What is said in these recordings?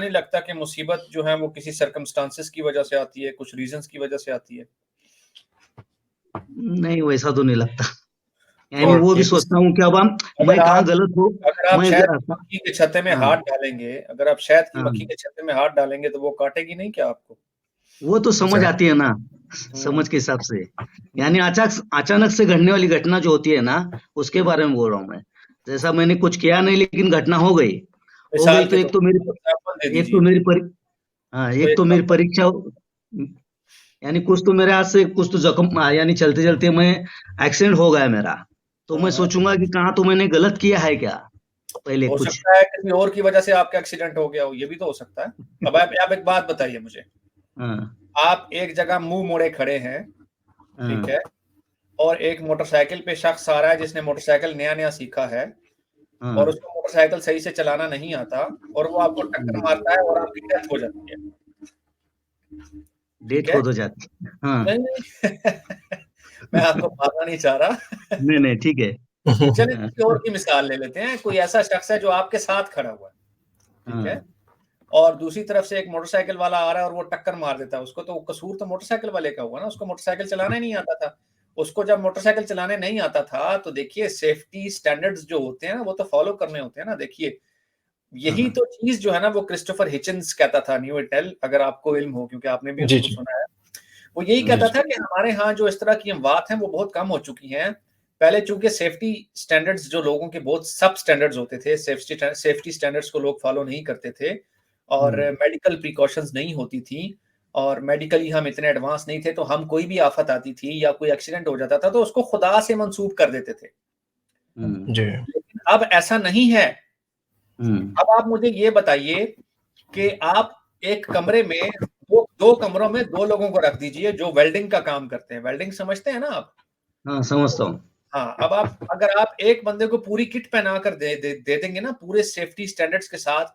نہیں لگتا کہ مصیبت جو ہے وہ کسی سرکمسٹانسز کی وجہ سے آتی ہے, کچھ ریزنز کی وجہ سے آتی ہے؟ نہیں ویسا تو نہیں لگتا, یعنی وہ بھی سوچتا ہوں کہ اب میں کہاں غلط ہوں. اگر آپ میں شہد کی مکھی کے چھتے میں ہاتھ ڈالیں گے, اگر آپ شہد کی مکھی کے چھتے میں ہاتھ ڈالیں گے تو وہ کاٹے گی نہیں کیا آپ کو؟ وہ تو سمجھ آتی ہے نا, سمجھ کے حساب سے, یعنی اچانک سے گھٹنے والی گھٹنا جو ہوتی ہے نا اس کے بارے میں بول رہا ہوں میں. جیسا میں نے کچھ کیا نہیں لیکن گھٹنا ہو گئی تو ایک تو میری پریچھا, یعنی کچھ تو میرے ہاتھ سے کچھ تو زخم, یعنی چلتے چلتے میں ایکسیڈنٹ ہو گیا میرا, تو میں سوچوں گا کہ کہاں تو میں نے غلط کیا ہے کیا پہلے. ہو کچھ سکتا ہے کسی اور کی وجہ سے آپ کا ایکسیڈنٹ ہو گیا ہو, یہ بھی تو ہو سکتا ہے. اب آپ ایک بات بتائیے مجھے, آپ ایک جگہ منہ موڑے کھڑے ہیں, ٹھیک ہے, اور ایک موٹر سائیکل پہ شخص آ رہا ہے جس نے موٹر سائیکل نیا سیکھا ہے اور اس کو موٹر سائیکل صحیح سے چلانا نہیں آتا, اور وہ آپ کو ٹکر مارتا ہے اور آپ کی ڈیتھ ہو جاتی ہے. ڈیتھ ہو تو جاتی ہے. میں آپ کو مارنا نہیں چاہ رہا. نہیں ٹھیک ہے, چلیں کسی اور کی مثال لے لیتے ہیں. کوئی ایسا شخص ہے جو آپ کے ساتھ کھڑا ہوا ہے, ٹھیک ہے, اور دوسری طرف سے ایک موٹر سائیکل والا آ رہا ہے اور وہ ٹکر مار دیتا ہے اس کو, تو قصور تو موٹر سائیکل والے کا ہوا نا, اس کو موٹر سائیکل چلانا ہی نہیں آتا تھا. اس کو جب موٹر سائیکل چلانے نہیں آتا تھا تو دیکھیے سیفٹی سٹینڈرڈز جو ہوتے ہیں نا وہ تو فالو کرنے ہوتے ہیں نا. دیکھیے یہی تو چیز جو ہے نا وہ کرسٹوفر ہچنز کہتا تھا, نیوٹیل, اگر آپ کو علم ہو کیونکہ آپ نے بھی اس کو سنا ہے, وہ یہی کہتا تھا کہ ہمارے ہاں جو اس طرح کی اموات ہیں وہ بہت کم ہو چکی ہیں. پہلے چونکہ سیفٹی سٹینڈرڈز جو لوگوں کے بہت سب سٹینڈرڈز ہوتے تھے, سیفٹی سٹینڈرڈز کو لوگ فالو نہیں کرتے تھے, اور میڈیکل پریکاشنز نہیں ہوتی تھیں, اور میڈیکلی ہم اتنے ایڈوانس نہیں تھے, تو ہم کوئی بھی آفت آتی تھی یا کوئی ایکسیڈنٹ ہو جاتا تھا تو اس کو خدا سے منسوب کر دیتے تھے. لیکن اب ایسا نہیں ہے. اب آپ مجھے یہ بتائیے کہ آپ ایک کمرے میں دو کمروں میں دو لوگوں کو رکھ دیجئے جو ویلڈنگ کا کام کرتے ہیں. ویلڈنگ سمجھتے ہیں نا آپ؟ ہاں سمجھتا ہوں. ہاں, اب اگر آپ ایک بندے کو پوری کٹ پہنا کر دے دیں گے نا پورے سیفٹی سٹینڈرڈز کے ساتھ,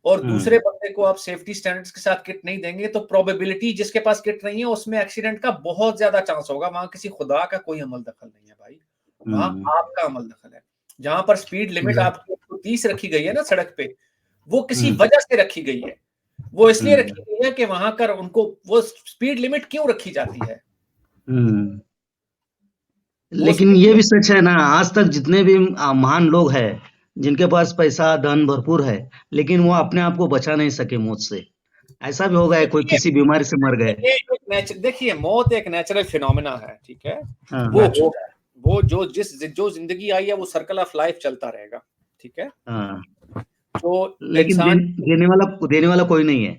اور دوسرے بندے کو آپ سیفٹی سٹینڈرڈز کے ساتھ کٹ نہیں دیں گے, تو پروبیبلٹی جس کے پاس کٹ نہیں ہے اس میں ایکسیڈنٹ کا بہت زیادہ چانس ہوگا. وہاں کسی خدا کا کوئی عمل دخل نہیں ہے بھائی, وہاں آپ کا عمل دخل ہے. جہاں پر سپیڈ لمٹ آپ کی 130 رکھی گئی ہے نا سڑک پہ, وہ کسی وجہ سے رکھی گئی ہے. وہ اس لیے رکھی گئی ہے کہ وہاں کر ان کو وہ سپیڈ لمٹ کیوں رکھی جاتی ہے. لیکن یہ بھی سچ ہے نا, آج تک جتنے بھی مہان لوگ ہیں جن کے پاس پیسہ دھن بھرپور ہے, لیکن وہ اپنے آپ کو بچا نہیں سکے موت سے. ایسا بھی ہو گیا کوئی کسی بیماری سے مر گئے. دیکھیے موت ایک نیچرل فینومینا ہے, ٹھیک ہے, وہ جو زندگی آئی ہے وہ سرکل آف لائف چلتا رہے گا, ٹھیک ہے. لیکن دینے والا کوئی نہیں ہے,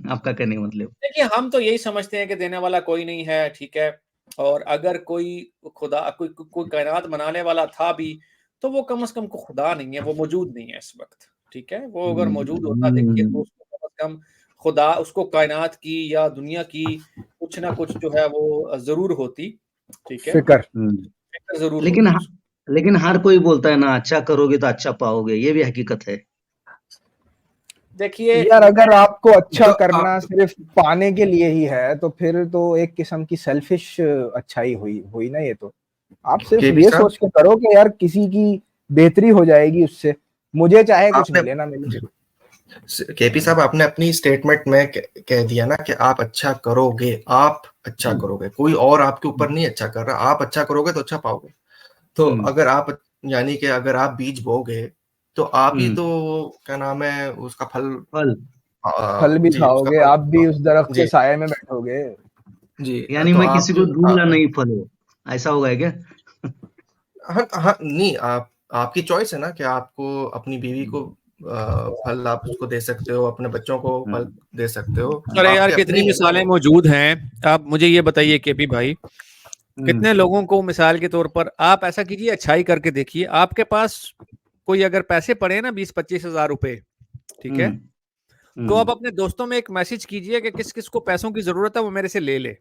آپ کا کہنے کا مطلب. دیکھیے ہم تو یہی سمجھتے ہیں کہ دینے والا کوئی نہیں ہے, ٹھیک ہے, اور اگر کوئی خدا کوئی کائنات بنانے والا تھا بھی تو وہ کم از کم کو خدا نہیں ہے, وہ موجود نہیں ہے اس وقت, ٹھیک ہے. وہ اگر موجود ہوتا دیکھیے تو اس کو کم از کم خدا اس کو کائنات کی یا دنیا کی کچھ نہ کچھ جو ہے وہ ضرور ہوتی, ٹھیک ہے, فکر ضرور ہوتی. لیکن ہر کوئی بولتا ہے نا اچھا کرو گے تو اچھا پاؤ گے, یہ بھی حقیقت ہے. دیکھیے یار اگر آپ کو اچھا کرنا صرف پانے کے لیے ہی ہے تو پھر تو ایک قسم کی سیلفش اچھائی ہوئی نا. یہ تو آپ صرف یہ سوچ کے کرو کہ یار کسی کی بہتری ہو جائے گی اس سے, مجھے چاہے کچھ ملے نہ ملے. کے پی صاحب آپ نے اپنی سٹیٹمنٹ میں کہہ دیا نا کہ آپ اچھا کرو گے, آپ اچھا کرو گے, کوئی اور آپ کے اوپر نہیں اچھا کر رہا, آپ اچھا کرو گے تو اچھا پاؤ گے. تو اگر آپ یعنی کہ اگر آپ بیج بو گے تو آپ ہی تو کیا نام ہے اس کا پھل بھی کھاؤ گے, آپ بھی اس درخت کے سائے میں بیٹھو گے. جی یعنی میں کسی کو دوں گا نہیں پھل, ایسا ہوگا کیا؟ ہاں نہیں, آپ کی چوائس ہے نا کہ آپ کو اپنی بیوی کو پھل آپ اس کو دے سکتے ہو, اپنے بچوں کو پھل دے سکتے ہو. ارے یار کتنی مثالیں موجود ہیں. آپ مجھے یہ بتائیے کے پی بھائی, کتنے لوگوں کو مثال کے طور پر آپ ایسا کیجیے, اچھائی کر کے دیکھیے, آپ کے پاس کوئی اگر پیسے پڑے نا 20-25 ہزار روپے, ٹھیک ہے, تو آپ اپنے دوستوں میں ایک میسج کیجئے کہ کس کس کو پیسوں کی ضرورت ہے وہ میرے سے لے لے,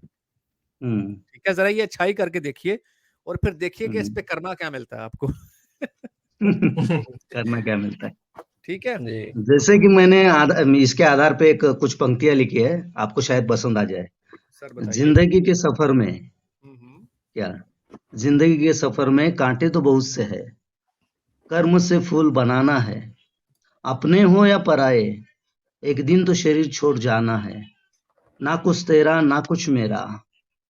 ٹھیک ہے. ذرا یہ اچھائی کر کے دیکھیے اور پھر دیکھیے کہ اس پہ کرنا کیا ملتا ہے آپ کو. کرنا کیا ملتا ہے, ٹھیک ہے. جیسے کہ میں نے اس کے آدھار پہ کچھ پنکتیاں لکھی ہے, آپ کو شاید پسند آ جائے. زندگی کے سفر میں کیا زندگی کے سفر میں کانٹے تو بہت سے ہے, کرم سے پھول بنانا ہے, اپنے ہو یا پرائے, ایک دن تو شریر چھوڑ جانا ہے، نہ کچھ تیرا نہ کچھ میرا،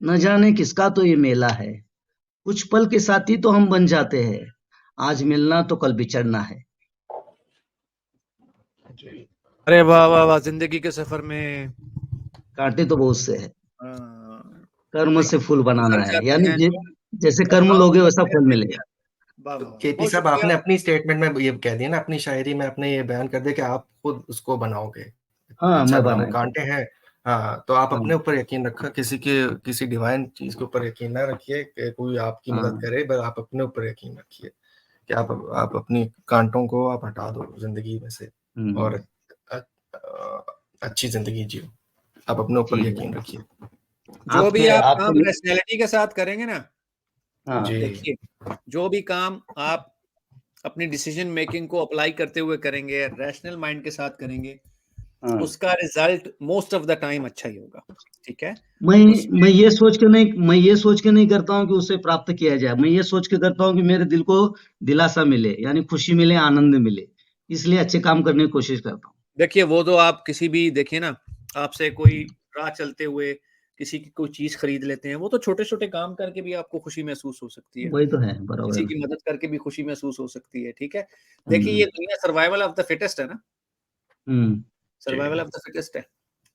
نہ جانے کس کا تو یہ میلہ ہے، کچھ پل کے ساتھی تو ہم بن جاتے ہیں، آج ملنا تو کل بچڑنا ہے۔ ارے واہ واہ واہ، زندگی کے سفر میں کانٹے تو بہت سے ہے، ہاں، کرم سے پھول بنانا گزر ہے، جاتے یعنی ہیں جیسے کرم لوگے ویسا پھل ملے گا۔ واہ واہ، کے پی بہت صاحب آپ شکریہ۔ نے اپنی اسٹیٹمنٹ میں یہ کہہ دیا نا، اپنی شاعری میں اپنے یہ بیان کر دیا کہ آپ خود اس کو بناؤ گے، ہاں اچھا میں بناؤ گے، بنائے، کانٹے ہیں، ہاں، تو آپ ہاں اپنے اوپر یقین رکھا، کسی ڈیوائن چیز کے اوپر یقین نہ رکھیے کہ کوئی آپ کی ہاں مدد کرے، بس آپ اپنے اوپر یقین رکھیے کہ آپ اپنی کانٹوں کو آپ ہٹا دو زندگی میں سے اور اچھی زندگی جیو، آپ اپنے اوپر ٹھیک ہے، یقین رکھیے۔ جو بھی آپ آپ کام ریشنلٹی کے ساتھ کریں گے نا، ہاں جی دیکھیے جو بھی کام آپ اپنی ڈیسیژن میکنگ کو اپلائی کرتے ہوئے کریں گے، ریشنل مائنڈ کے ساتھ کریں گے، ہاں، اس کا result most of the time اچھا ہی ہوگا، ٹھیک ہے۔ میں یہ سوچ کے نہیں کرتا ہوں کہ اسے پراپت کیا جائے، میں یہ سوچ کے کرتا ہوں کہ میرے دل کو دلاسا ملے، یعنی خوشی ملے، آنند ملے، اس لیے اچھے کام کرنے کی کوشش کرتا ہوں۔ دیکھیے وہ تو آپ کسی بھی دیکھیں نا، آپ سے کوئی راہ چلتے ہوئے کسی کی کوئی چیز خرید لیتے ہیں، وہ تو چھوٹے چھوٹے کام کر کے بھی آپ کو خوشی محسوس ہو سکتی ہے، وہی تو ہے، برابر کسی ہے۔ کی مدد کر کے بھی خوشی محسوس ہو سکتی ہے، ٹھیک ہے۔ دیکھیے یہ دنیا سروائیول آف دا فٹسٹ ہے نا، سروائیول آف دا فٹسٹ ہے،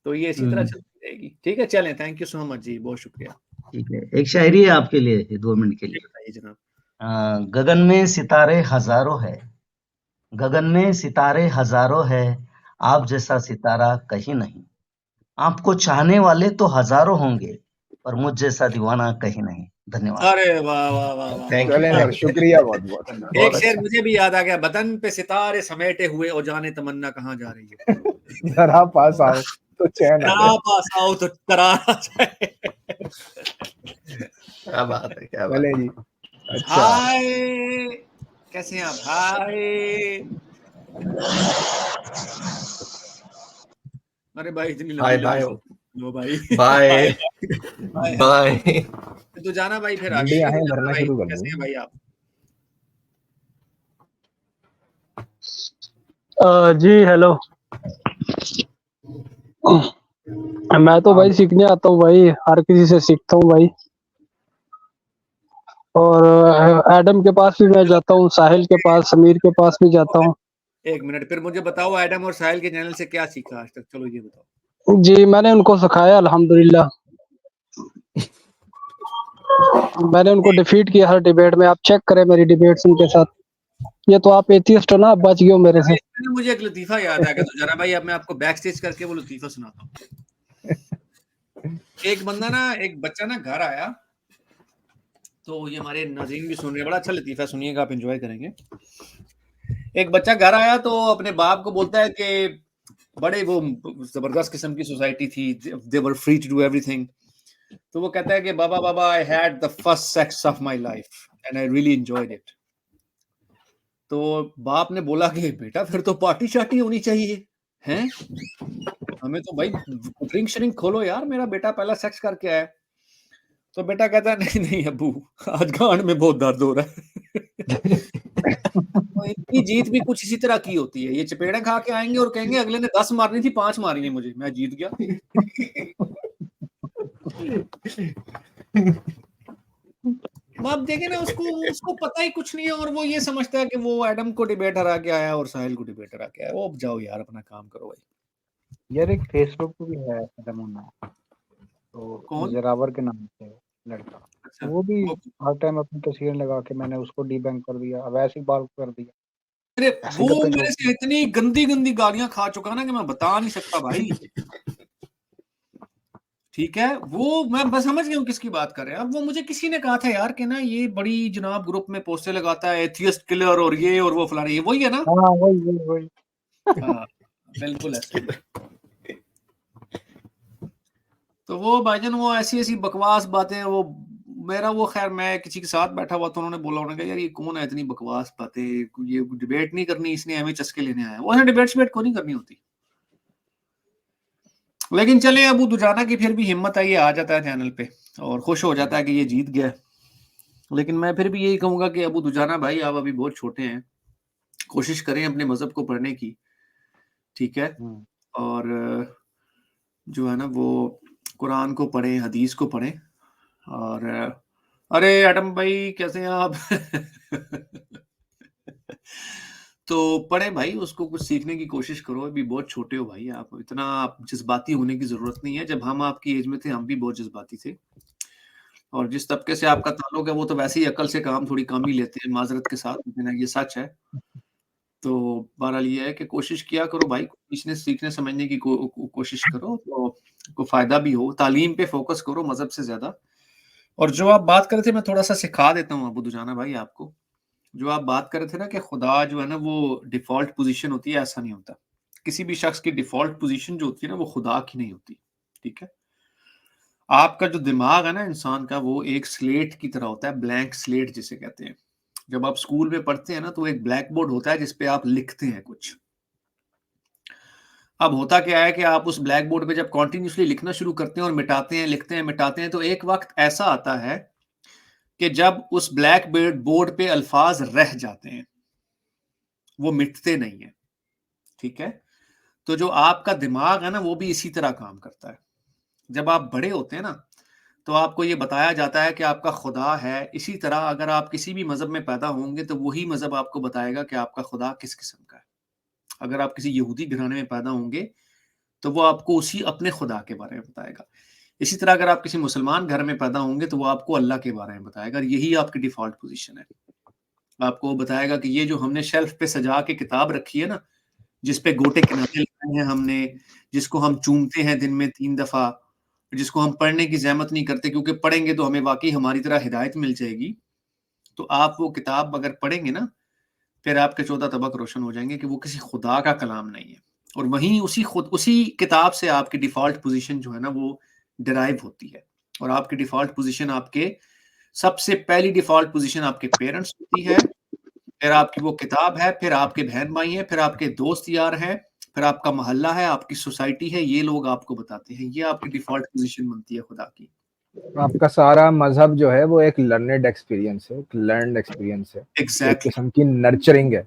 تو یہ اسی طرح چلتی رہے گی، ٹھیک ہے۔ چلیں، تھینک یو سو مچ جی، بہت شکریہ۔ ٹھیک ہے، ایک شاعری ہے آپ کے لیے 2 منٹ کے جی لیے۔ بتائیے جناب۔ گگن میں ستارے ہزاروں ہے، گگن میں ستارے ہزاروں ہے، آپ جیسا ستارہ کہیں نہیں، آپ کو چاہنے والے تو ہزاروں ہوں گے، پر مجھ جیسا دیوانہ کہیں نہیں۔ دھنیہ واد۔ ارے واہ واہ واہ واہ، تھینک چلیں سر، شکریہ بہت بہت۔ ایک بہت شعر اچھا، مجھے بھی یاد آ گیا، بدن پہ ستارے سمیٹے ہوئے اور جانے تمنا کہاں جا رہی ہے، ذرا پاس آؤ تو چین آ جائے۔ پاس آؤ تو قرار آ جائے۔ کیا بات ہے، کیا بات چلیں ہے۔ جی، اچھا ہائے کیسے ہیں آپ؟ ہائے ارے بھائی اتنی لمبی بائے لمبی بائے لو بھائی، بائے ہائے بائے۔ تو جانا بھائی، پھر آگے ٹھنڈی کی آہیں تو جانا بھرنا بھائی، شروع کر کیسے ہیں دوں۔ بھائی آپ؟ جی ہیلو، میں تو بھائی سیکھنے آتا ہوں بھائی، ہر کسی سے سیکھتا ہوں بھائی، اور ایڈم کے پاس بھی میں جاتا ہوں، ساحل کے پاس، سمیر کے پاس بھی جاتا ہوں۔ ایک منٹ، پھر مجھے بتاؤ ایڈم اور ساحل کے چینل سے کیا سیکھا آج تک؟ چلو یہ بتاؤ۔ جی میں نے ان کو سکھایا الحمدللہ، میں نے ان کو ڈیفیٹ کیا ہر ڈیبیٹ میں، آپ چیک کریں میری ڈیبیٹس ان کے ساتھ۔ یہ تو آپ ایتھیسٹ ہو نا، آپ بچ گئے ہو میرے سے۔ مجھے ایک لطیفہ یاد آ گیا، تو ذرا بھائی اب میں آپ کو بیک سٹیج کر کے وہ لطیفہ سناتا ہوں۔ ایک بندہ نا، ایک بچہ نا گھر آیا، تو یہ ہمارے ناظرین بھی سن رہے ہیں، بڑا اچھا لطیفہ سنیے گا، آپ انجوائے کریں گے۔ ایک بچہ گھر آیا تو اپنے باپ کو بولتا ہے کہ بڑے وہ زبردست قسم کی سوسائٹی تھی، they were free to do everything، تو وہ کہتا ہے کہ بابا I had the first sex of my life and I really enjoyed it۔ تو باپ نے بولا کہ بیٹا پھر تو پارٹی شارٹی ہونی چاہیے ہیں، ہمیں تو بھائی ڈرنک شرنک کھولو یار، میرا بیٹا پہلا سیکس کر کے آیا۔ تو بیٹا کہتا ہے نہیں نہیں ابو، آج گانڈ میں بہت درد ہو رہا ہے۔ تو ان کی جیت بھی کچھ اسی طرح کی ہوتی ہے، یہ چپیڑیں کھا کے آئیں گے اور کہیں گے اگلے نے 10 مارنی تھی 5 ماری ہیں مجھے، میں جیت گیا۔ آپ دیکھیں نا، اس کو پتہ ہی کچھ نہیں ہے، اور وہ یہ سمجھتا ہے کہ وہ ایڈم کو ڈیبیٹ ہرا کے آیا اور ساحل کو ڈیبیٹ ہرا کے آیا۔ وہ جاؤ یار اپنا کام کرو بھائی۔ یار ایک فیس بک پہ بھی ہے ایڈم ہونا، تو کون؟ زراور کے نام سے لڑکا، اچھا، وہ بھی ہر ٹائم اپنی تصویر لگا کے میں نے اس کو ڈی بینک کر دیا، اب ایسے ہی بال کر دیا، ارے ایسے وہ گپے میرے چھوڑ سے اتنی گندی گندی گالیاں کھا چکا نا کہ میں بتا نہیں سکتا بھائی، ٹھیک ہے۔ وہ میں بس سمجھ گیا ہوں کس کی بات کر رہے ہیں۔ اب وہ مجھے کسی نے کہا تھا یار کہ نا یہ بڑی جناب گروپ میں پوسٹیں لگاتا ہے، ایتھیسٹ کلر اور یہ اور وہ فلانا، یہ وہی ہے نا؟ ہاں وہی ہاں بالکل ایسا ہی۔ تو وہ بھائی جان وہ ایسی ایسی بکواس باتیں، وہ میرا وہ خیر میں کسی کے ساتھ بیٹھا ہوا تو انہوں نے بولا، انہوں نے کہا یار یہ کون ہے اتنی بکواس باتیں، یہ ڈیبیٹ نہیں کرنی، اس نے ہمیں چسکے لینے آیا۔ وہ ڈیبیٹ کو نہیں کرنی ہوتی، لیکن چلیں ابو دجانہ کی پھر بھی ہمت آئی، آ جاتا ہے چینل پہ اور خوش ہو جاتا ہے کہ یہ جیت گیا۔ لیکن میں پھر بھی یہی کہوں گا کہ ابو دجانہ بھائی آپ ابھی بہت چھوٹے ہیں، کوشش کریں اپنے مذہب کو پڑھنے کی، ٹھیک ہے، اور جو ہے نا وہ قرآن کو پڑھیں, حدیث کو پڑھیں. اور ارے ایٹم بھائی کیسے ہیں آپ؟ تو پڑھے بھائی, اس کو کچھ سیکھنے کی کوشش کرو. ابھی بہت چھوٹے ہو بھائی, آپ اتنا آپ جذباتی ہونے کی ضرورت نہیں ہے. جب ہم آپ کی ایج میں تھے ہم بھی بہت جذباتی تھے, اور جس طبقے سے آپ کا تعلق ہے وہ تو ویسے ہی عقل سے کام تھوڑی کم ہی لیتے ہیں, معذرت کے ساتھ, لیکن یہ سچ ہے. تو بہرحال یہ ہے کہ کوشش کیا کرو بھائی, سیکھنے سمجھنے کی کوشش کرو تو کو فائدہ بھی ہو. تعلیم پہ فوکس کرو مذہب سے زیادہ. اور جو آپ بات کر رہے تھے میں تھوڑا سا سکھا دیتا ہوں ابو دجانہ بھائی آپ کو. جو آپ بات کر رہے تھے نا کہ خدا جو ہے نا وہ ڈیفالٹ پوزیشن ہوتی ہے, ایسا نہیں ہوتا. کسی بھی شخص کی ڈیفالٹ پوزیشن جو ہوتی ہے نا وہ خدا کی نہیں ہوتی. ٹھیک ہے, آپ کا جو دماغ ہے نا انسان کا, وہ ایک سلیٹ کی طرح ہوتا ہے, بلینک سلیٹ جسے کہتے ہیں. جب آپ اسکول میں پڑھتے ہیں نا تو ایک بلیک بورڈ ہوتا ہے جس پہ آپ لکھتے ہیں کچھ. اب ہوتا کیا ہے کہ آپ اس بلیک بورڈ پہ جب کنٹینیوسلی لکھنا شروع کرتے ہیں اور مٹاتے ہیں, لکھتے ہیں, مٹاتے ہیں, تو ایک وقت ایسا آتا ہے کہ جب اس بلیک بورڈ پہ الفاظ رہ جاتے ہیں, وہ مٹتے نہیں ہیں. ٹھیک ہے, تو جو آپ کا دماغ ہے نا وہ بھی اسی طرح کام کرتا ہے. جب آپ بڑے ہوتے ہیں نا تو آپ کو یہ بتایا جاتا ہے کہ آپ کا خدا ہے. اسی طرح اگر آپ کسی بھی مذہب میں پیدا ہوں گے تو وہی مذہب آپ کو بتائے گا کہ آپ کا خدا کس قسم کا ہے. اگر آپ کسی یہودی گھرانے میں پیدا ہوں گے تو وہ آپ کو اسی اپنے خدا کے بارے میں بتائے گا. اسی طرح اگر آپ کسی مسلمان گھر میں پیدا ہوں گے تو وہ آپ کو اللہ کے بارے میں بتائے گا. یہی آپ کی ڈیفالٹ پوزیشن ہے. آپ کو بتائے گا کہ یہ جو ہم نے شیلف پہ سجا کے کتاب رکھی ہے نا, جس پہ گوٹے کنارے لگائے ہیں ہم نے, جس کو ہم چومتے ہیں دن میں 3 دفعہ, جس کو ہم پڑھنے کی زحمت نہیں کرتے کیونکہ پڑھیں گے تو ہمیں واقعی ہماری طرح ہدایت مل جائے گی. تو آپ وہ کتاب اگر پڑھیں گے نا پھر آپ کے 14 طبق روشن ہو جائیں گے کہ وہ کسی خدا کا کلام نہیں ہے. اور وہیں اسی کتاب سے آپ کی ڈیفالٹ پوزیشن جو ہے نا وہ ڈرائیو ہوتی ہے. اور آپ کی ڈیفالٹ پوزیشن, آپ کے سب سے پہلی ڈیفالٹ پوزیشن آپ کے پیرنٹس ہوتی ہے, پھر آپ کی وہ کتاب ہے, پھر آپ کے بہن بھائی ہیں, پھر آپ کے دوست یار ہیں, پھر آپ کا محلہ ہے, آپ کی سوسائٹی ہے. یہ لوگ آپ کو بتاتے ہیں. یہ آپ کی ڈیفالٹ پوزیشن بنتی ہے خدا کی. آپ کا سارا مذہب جو ہے وہ ایک لرنڈ ایکسپیرینس ہے, ایک لرنڈ ایکسپیرینس ہے, ایک قسم کی نرچرنگ ہے.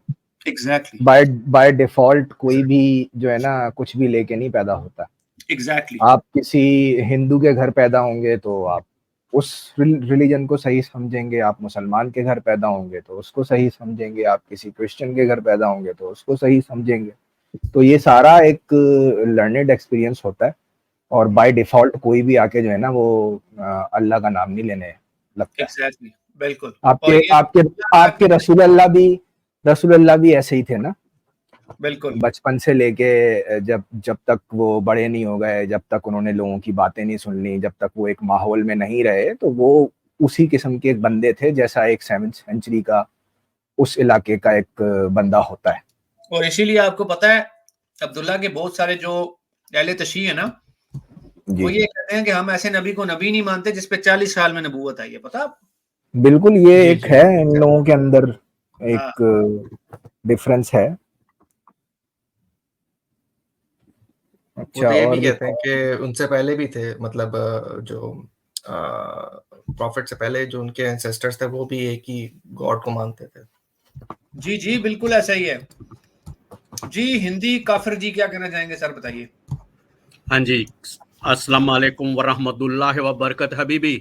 ایگزیکٹلی بائی ڈیفالٹ کوئی بھی جو ہے نا کچھ بھی لے کے نہیں پیدا ہوتا. ایگزیکٹلی آپ کسی ہندو کے گھر پیدا ہوں گے تو آپ اس ریلیجن کو صحیح سمجھیں گے, آپ مسلمان کے گھر پیدا ہوں گے تو اس کو صحیح سمجھیں گے, آپ کسی کرسچن کے گھر پیدا ہوں گے تو اس کو صحیح سمجھیں گے. تو یہ سارا ایک لرنڈ ایکسپیرینس ہوتا ہے. اور بائی ڈیفالٹ کوئی بھی آ کے جو ہے نا وہ اللہ کا نام نہیں لینے لگتا ہے. ایگزیکٹلی بالکل. آپ کے رسول اللہ بھی ایسے ہی تھے نا, بالکل بچپن سے لے کے جب تک وہ بڑے نہیں ہو گئے, جب تک انہوں نے لوگوں کی باتیں نہیں سن لی, جب تک وہ ایک ماحول میں نہیں رہے, تو وہ اسی قسم کے ایک بندے تھے جیسا ایک 7th سینچری کا اس علاقے کا ایک بندہ ہوتا ہے. اور اسی لیے آپ کو پتا ہے عبداللہ کے بہت سارے جو اہل تشیع ہے نا وہ یہ کہتے ہیں کہ ہم ایسے نبی کو نبی نہیں مانتے جس پہ 40 سال میں نبوت آئی ہے. پتا بالکل, یہ ایک ہے ان لوگوں کے اندر ایک ڈفرنس ہے. اچھا, یہ بھی کہتے ہیں کہ ان سے پہلے بھی تھے, مطلب جو پروفٹ سے پہلے جو ان کے اینسیسٹرز تھے وہ بھی ایک ہی گاڈ کو مانتے تھے. جی بالکل ایسا ہی ہے. جی ہندی کافر جی کیا کہنا چاہیں گے سر, بتائیے. ہاں جی, السلام علیکم ورحمۃ اللہ وبرکاتہ حبیبی.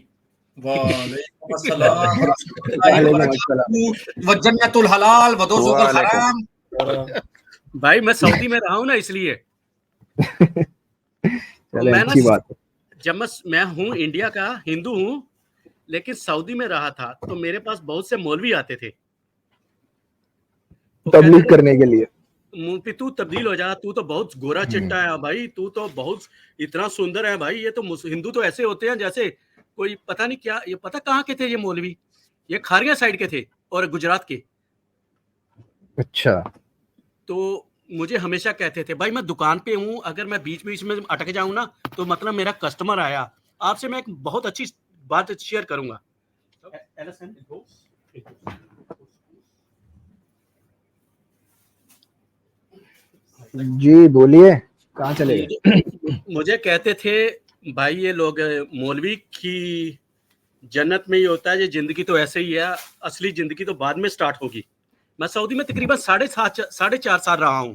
وعلیکم السلام ورحمۃ اللہ وبرکاتہ وجنت الحلال ودوزخ الحرام. بھائی میں سعودی میں رہا ہوں نا, اس لیے اچھی بات ہے. جب میں ہوں انڈیا کا, ہندو ہوں, لیکن سعودی میں رہا تھا تو میرے پاس بہت سے مولوی آتے تھے تبلیغ کرنے کے لیے. منہ تو تبدیل ہو جا, تو بہت گورا چٹا ہے بھائی, تو بہت اتنا سندر ہے بھائی. یہ تو ہندو تو ایسے ہوتے ہیں جیسے کوئی پتہ نہیں کیا. یہ پتہ کہاں کے تھے یہ مولوی, یہ کھاریاں سائڈ کے تھے اور گجرات کے. اچھا, تو مجھے ہمیشہ کہتے تھے بھائی میں دکان پہ ہوں, اگر میں بیچ میں اٹک جاؤں نا تو مطلب میرا کسٹمر آیا. آپ سے میں ایک بہت اچھی بات شیئر کروں گا. جی بولیے, کہاں چلے گئے؟ مجھے کہتے تھے بھائی یہ لوگ مولوی کی جنت میں ہی ہوتا ہے, یہ زندگی تو ایسے ہی ہے, اصلی زندگی تو بعد میں سٹارٹ ہوگی. میں سعودی میں تقریباً 4.5 سال رہا ہوں.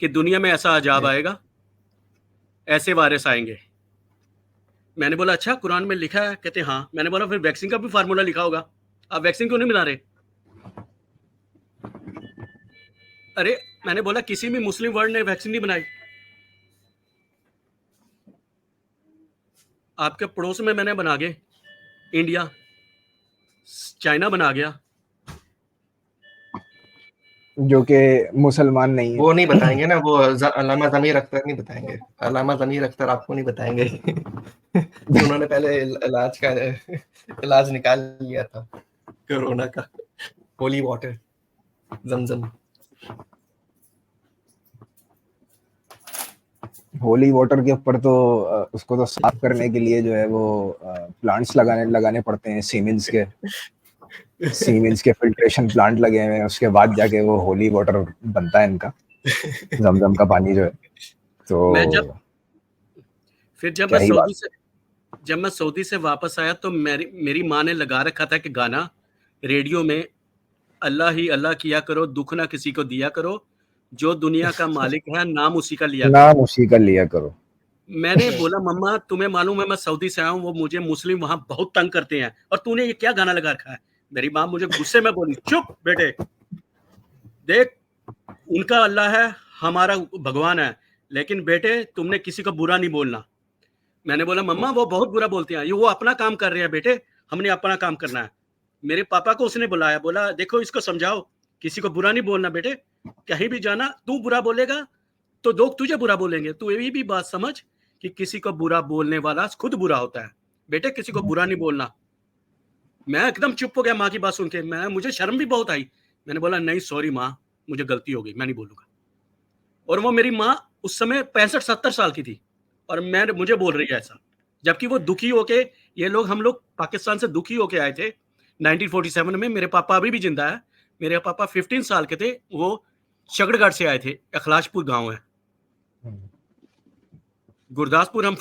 کہ دنیا میں ایسا عذاب آئے گا, ایسے وائرس آئیں گے. میں نے بولا اچھا قرآن میں لکھا ہے؟ کہتے ہاں. میں نے بولا پھر ویکسین کا بھی فارمولا لکھا ہوگا, آپ ویکسین کیوں نہیں بنا رہے؟ ارے میں نے بولا کسی بھی مسلم ورلڈ نے ویکسین نہیں بنائی. آپ کے پڑوس میں نے بنا گئے, انڈیا, چائنا بنا گیا. جو کہ مسلمان نہیں ہے. وہ نہیں بتائیں گے نا, وہ علامہ ضمیر اختر نہیں بتائیں گے. علامہ ضمیر اختر آپ کو نہیں بتائیں گے. انہوں نے پہلے علاج نکال لیا تھا کورونا کا, ہولی واٹر, زمزم. ہولی واٹر کے اوپر تو اس کو تو صاف کرنے کے لیے جو ہے وہ پلانٹس لگانے پڑتے ہیں, سیمنز کے فلٹریشن پلانٹ لگے ہوئے ہیں, اس کے بعد جا کے وہ ہولی واٹر بنتا ہے ان کا, زمزم کا پانی جو ہے. تو پھر جب میں سعودی سے واپس آیا تو میری ماں نے لگا رکھا تھا کہ گانا ریڈیو میں, اللہ ہی اللہ کیا کرو, دکھ نہ کسی کو دیا کرو, جو دنیا کا مالک ہے نام اسی کا لیا کرو. میں نے بولا مما تمہیں معلوم ہے میں سعودی سے آیا ہوں, وہ مجھے مسلم وہاں بہت تنگ کرتے ہیں, اور تو نے یہ کیا گانا لگا رکھا ہے؟ میری ماں مجھے غصے میں بولی چپ بیٹے, دیکھ ان کا اللہ ہے ہمارا بھگوان ہے, لیکن بیٹے تم نے کسی کو برا نہیں بولنا. میں نے بولا مما وہ بہت برا بولتے ہیں, وہ اپنا کام کر رہے ہیں بیٹے, ہم نے اپنا کام کرنا ہے. میرے پاپا کو اس نے بلایا, بولا دیکھو اس کو سمجھاؤ کسی کو برا نہیں بولنا بیٹے, کہیں بھی جانا تو برا بولے گا تو لوگ تجھے برا بولیں گے, تو یہ بھی بات سمجھ کہ کسی کو برا بولنے والا خود برا ہوتا ہے, بیٹے کسی کو برا نہیں بولنا. میں ایک دم چپ ہو گیا ماں کی بات سن کے, مجھے شرم بھی بہت آئی. میں نے بولا نہیں سوری ماں, مجھے غلطی ہو گئی, میں نہیں بولوں گا. اور وہ میری ماں اس سمے 65-70 سال کی تھی, اور مجھے بول رہی ہے ایسا, جبکہ وہ دکھی ہو کے, یہ لوگ ہم لوگ پاکستان سے دکھی ہو کے آئے تھے 1947 میں. میرے پاپا ابھی بھی زندہ ہے, میرے پاپا 15 سال کے تھے, وہ شکڑ گڑھ سے آئے تھے, اخلاش پور گاؤں ہے, گرداسپور ہم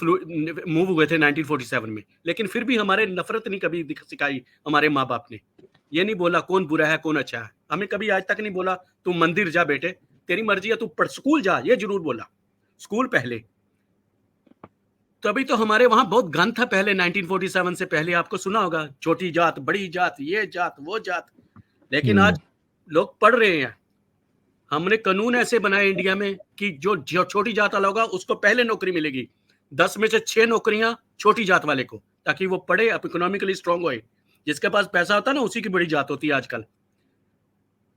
موو ہوئے تھے 1947 میں. لیکن پھر بھی ہمارے نفرت نہیں کبھی سکھائی ہمارے ماں باپ نے, یہ نہیں بولا کون برا ہے کون اچھا ہے, ہمیں کبھی آج تک نہیں بولا تو مندر جا بیٹے تیری مرضی ہے تو پڑھ, اسکول جا, یہ ضرور بولا اسکول پہلے. تبھی تو ہمارے وہاں بہت گن تھا پہلے 1947 سے پہلے, آپ کو سنا ہوگا چھوٹی جات بڑی جات, یہ جات وہ جات. لیکن آج لوگ پڑھ رہے ہیں. ہم نے قانون ایسے بنائے انڈیا میں کہ جو چھوٹی جات والا ہوگا اس کو پہلے نوکری ملے گی, 10 میں سے 6 نوکریاں چھوٹی جات والے کو, تاکہ وہ پڑھے, اکنامکلی اسٹرانگ ہوئے. جس کے پاس پیسہ ہوتا ہے نا اسی کی بڑی جات ہوتی ہے آج کل.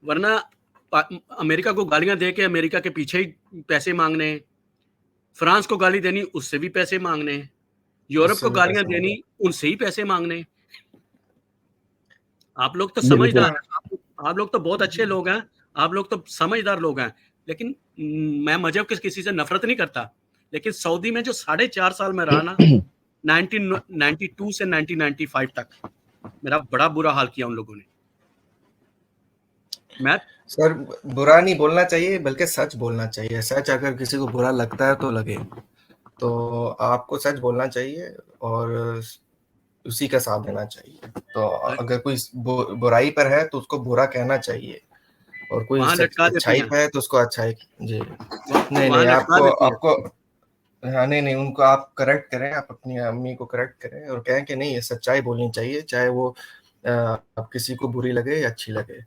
ورنہ امریکہ کو گالیاں دے کے امریکہ کے پیچھے ہی پیسے مانگنے, فرانس کو گالی دینی اس سے بھی پیسے مانگنے, یورپ کو گالیاں دینی ان سے ہی پیسے مانگنے. آپ لوگ تو سمجھدار ہیں, آپ لوگ تو بہت اچھے لوگ ہیں, آپ لوگ تو سمجھدار لوگ ہیں. لیکن میں مذہب کے کسی سے نفرت نہیں کرتا, لیکن سعودی میں جو 4.5 سال میں رہا نا 1992 سے 1995 تک, میرا بڑا برا حال کیا ان لوگوں نے. میں سر برا نہیں بولنا چاہیے بلکہ سچ بولنا چاہیے. سچ اگر کسی کو برا لگتا ہے تو لگے, تو آپ کو سچ بولنا چاہیے اور اسی کا ساتھ دینا چاہیے. تو اگر کوئی برائی پر ہے تو اس کو برا کہنا چاہیے, اور کوئی اچھائی پہ ہے تو اس کو اچھائی. جی نہیں آپ کو نہیں ان کو آپ کریکٹ کریں, آپ اپنی امی کو کریکٹ کریں اور کہیں کہ نہیں یہ سچائی بولنی چاہیے, چاہے وہ کسی کو بری لگے یا اچھی لگے.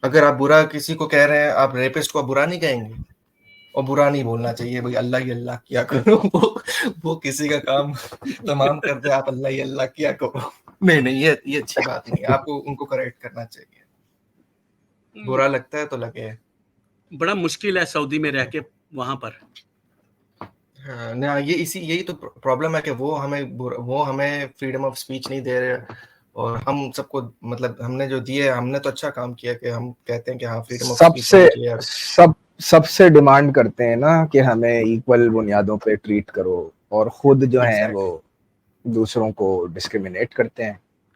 اگر آپ برا کسی کو کہہ رہے ہیں, آپ ریپسٹ کو برا نہیں کہیں گے, اور برا نہیں بولنا چاہیے بھائی اللہ ہی اللہ کیا کرو, وہ کسی کا کام تمام کر دے, آپ اللہ ہی اللہ کیا کرو. نہیں یہ اچھی بات نہیں, آپ کو ان کو کریکٹ کرنا چاہیے. برا لگتا ہے تو لگے. بڑا مشکل ہے سعودی میں رہ کے وہاں پر. ہاں یہی تو پرابلم ہے کہ وہ ہمیں فریڈم آف اسپیچ نہیں دے رہے, اور ہم سب کو مطلب ہم نے جو دیے, ہم نے تو اچھا کام کیا کہ ہم کہتے ہیں کہ ہاں فریڈم آف اسپیچ سب سے ڈیمانڈ کرتے ہیں نا کہ ہمیں ایکول بنیادوں پہ ٹریٹ کرو, اور خود جو ہیں وہ دوسروں کو ڈسکریمنیٹ کرتے ہیں.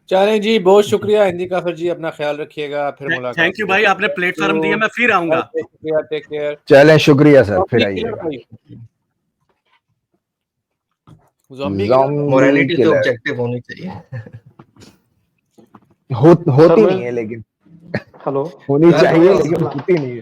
چلیں جی, بہت شکریہ ہندی کافر جی, اپنا خیال رکھیے گا, پھر ملاقات. تھینک یو بھائی, آپ نے پلیٹ فارم دیا, میں پھر آؤں گا. شکریہ, ٹیک کیئر. چلیں شکریہ سر, پھر آئیے گا. موریلٹی تو آبجیکٹیو ہونی چاہیے, ہوتی نہیں ہے لیکن ہونی چاہیے لیکن ہوتی نہیں ہے.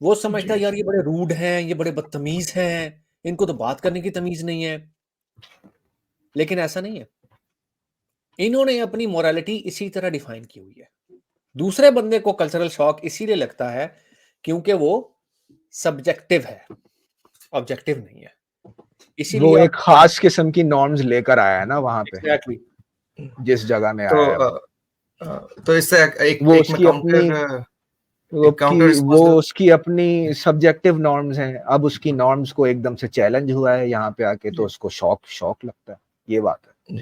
وہ سمجھتا ہے یار یہ بڑے روڈ ہیں, یہ بڑے بدتمیز ہیں, ان کو تو بات کرنے کی تمیز نہیں ہے. لیکن ایسا نہیں ہے, انہوں نے اپنی مورالٹی اسی طرح ڈیفائن کی ہوئی ہے. دوسرے بندے کو کلچرل شاک اسی لیے لگتا ہے کیونکہ وہ سبجیکٹو ہے, آبجیکٹو نہیں ہے. اسی وہ لیے ایک خاص قسم کی نارمز لے کر آیا ہے نا وہاں پہ, ایگزیکٹلی جس جگہ میں آیا ہے تو اس سے ایک وہ اس کی اپنی وہ اس کی اپنی سبجیکٹو نارمز ہیں. اب اس کی نارمز کو ایک دم سے چیلنج ہوا ہے یہاں پہ آ کے, تو اس کو شوق لگتا ہے. یہ بات ہے.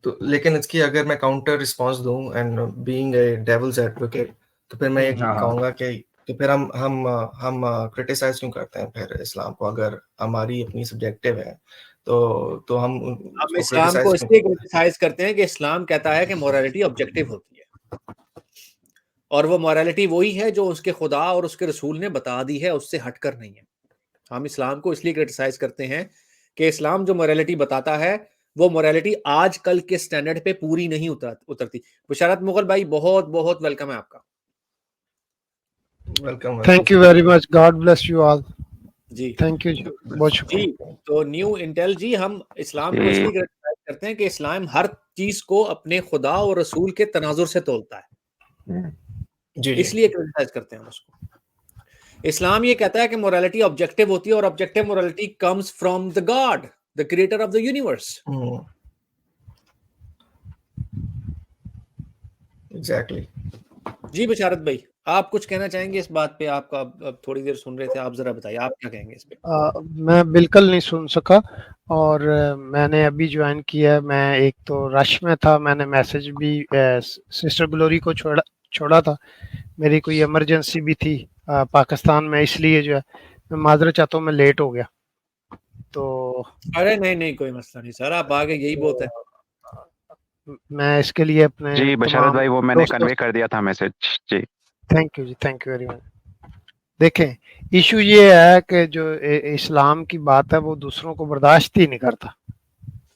تو لیکن اس کی اگر میں کاؤنٹر رسپانس دوں and being a devil's advocate, تو پھر میں یہ کہوں گا کہ تو پھر ہم کرٹیسائز کیوں کرتے ہیں پھر اسلام کو, اگر ہماری اپنی سبجیکٹو ہے تو ہم اسلام کو اس لیے کرٹیسائز کرتے ہیں کہ اسلام کہتا ہے کہ مورالٹی آبجیکٹو ہوتی ہے, اور وہ مورالٹی وہی ہے جو اس کے خدا اور اس کے رسول نے بتا دی ہے, اس سے ہٹ کر نہیں ہے. ہم اسلام کو اس لیے کرٹیسائز کرتے ہیں کہ اسلام جو مورالٹی بتاتا ہے وہ مورالٹی آج کل کے سٹینڈرڈ پہ پوری نہیں اترتی. بشارت مغل بھائی, بہت بہت ویلکم ہے آپ کا. Welcome. Thank you very much, god bless you all. جی تھینک یو جی, بہت شکریہ. جی تو نیو انٹیل جی, ہم اسلام کو اس لیے کرٹیسائز کرتے ہیں کہ اسلام ہر چیز کو اپنے خدا اور رسول کے تناظر سے تولتا ہے, اس لیے کرٹیسائز کرتے ہیں ہم اس کو. اسلام یہ کہتا ہے کہ مورالٹی آبجیکٹو ہوتی ہے, اور objective morality comes from the god, the creator of the universe. Exactly. جی بشارت بھائی, آپ کچھ کہنا چاہیں گے اس بات پہ؟ آپ کا اب تھوڑی دیر سن رہے تھے, آپ ذرا بتائیے آپ کیا کہیں گے اس پہ. میں بالکل نہیں سن سکا, اور میں نے ابھی جوائن کیا. میں ایک تو رش میں تھا, میں نے میسج بھی سسٹر گلوری کو چھوڑا تھا. میری کوئی ایمرجنسی بھی تھی پاکستان میں, اس لیے جو ہے میں معذرت چاہتا ہوں, میں لیٹ ہو گیا. تو ارے نہیں کوئی مسئلہ نہیں سر, آپ آگے, یہی بہت ہے. میں اس کے لیے اپنے جی بشارت بھائی, وہ میں نے کنوے کر دیا تھا میسج. جی تھینک یو جی, تھینک یو ویری مچ. دیکھیں ایشو یہ ہے کہ جو اسلام کی بات ہے وہ دوسروں کو برداشت ہی نہیں کرتا.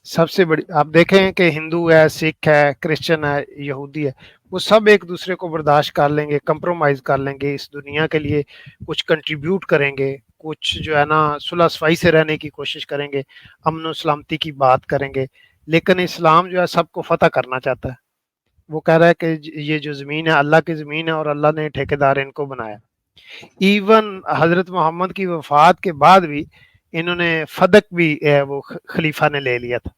سب سے بڑی آپ دیکھیں کہ ہندو ہے, سکھ ہے, کرسچن ہے, یہودی ہے, وہ سب ایک دوسرے کو برداشت کر لیں گے, کمپرومائز کر لیں گے, اس دنیا کے لیے کچھ کنٹریبیوٹ کریں گے, کچھ جو ہے نا صلح صفائی سے رہنے کی کوشش کریں گے, امن و سلامتی کی بات کریں گے. لیکن اسلام جو ہے سب کو فتح کرنا چاہتا ہے. وہ کہہ رہا ہے کہ یہ جو زمین ہے اللہ کی زمین ہے, اور اللہ نے ٹھیکیدار ان کو بنایا. ایون حضرت محمد کی وفات کے بعد بھی انہوں نے فدق بھی وہ خلیفہ نے لے لیا تھا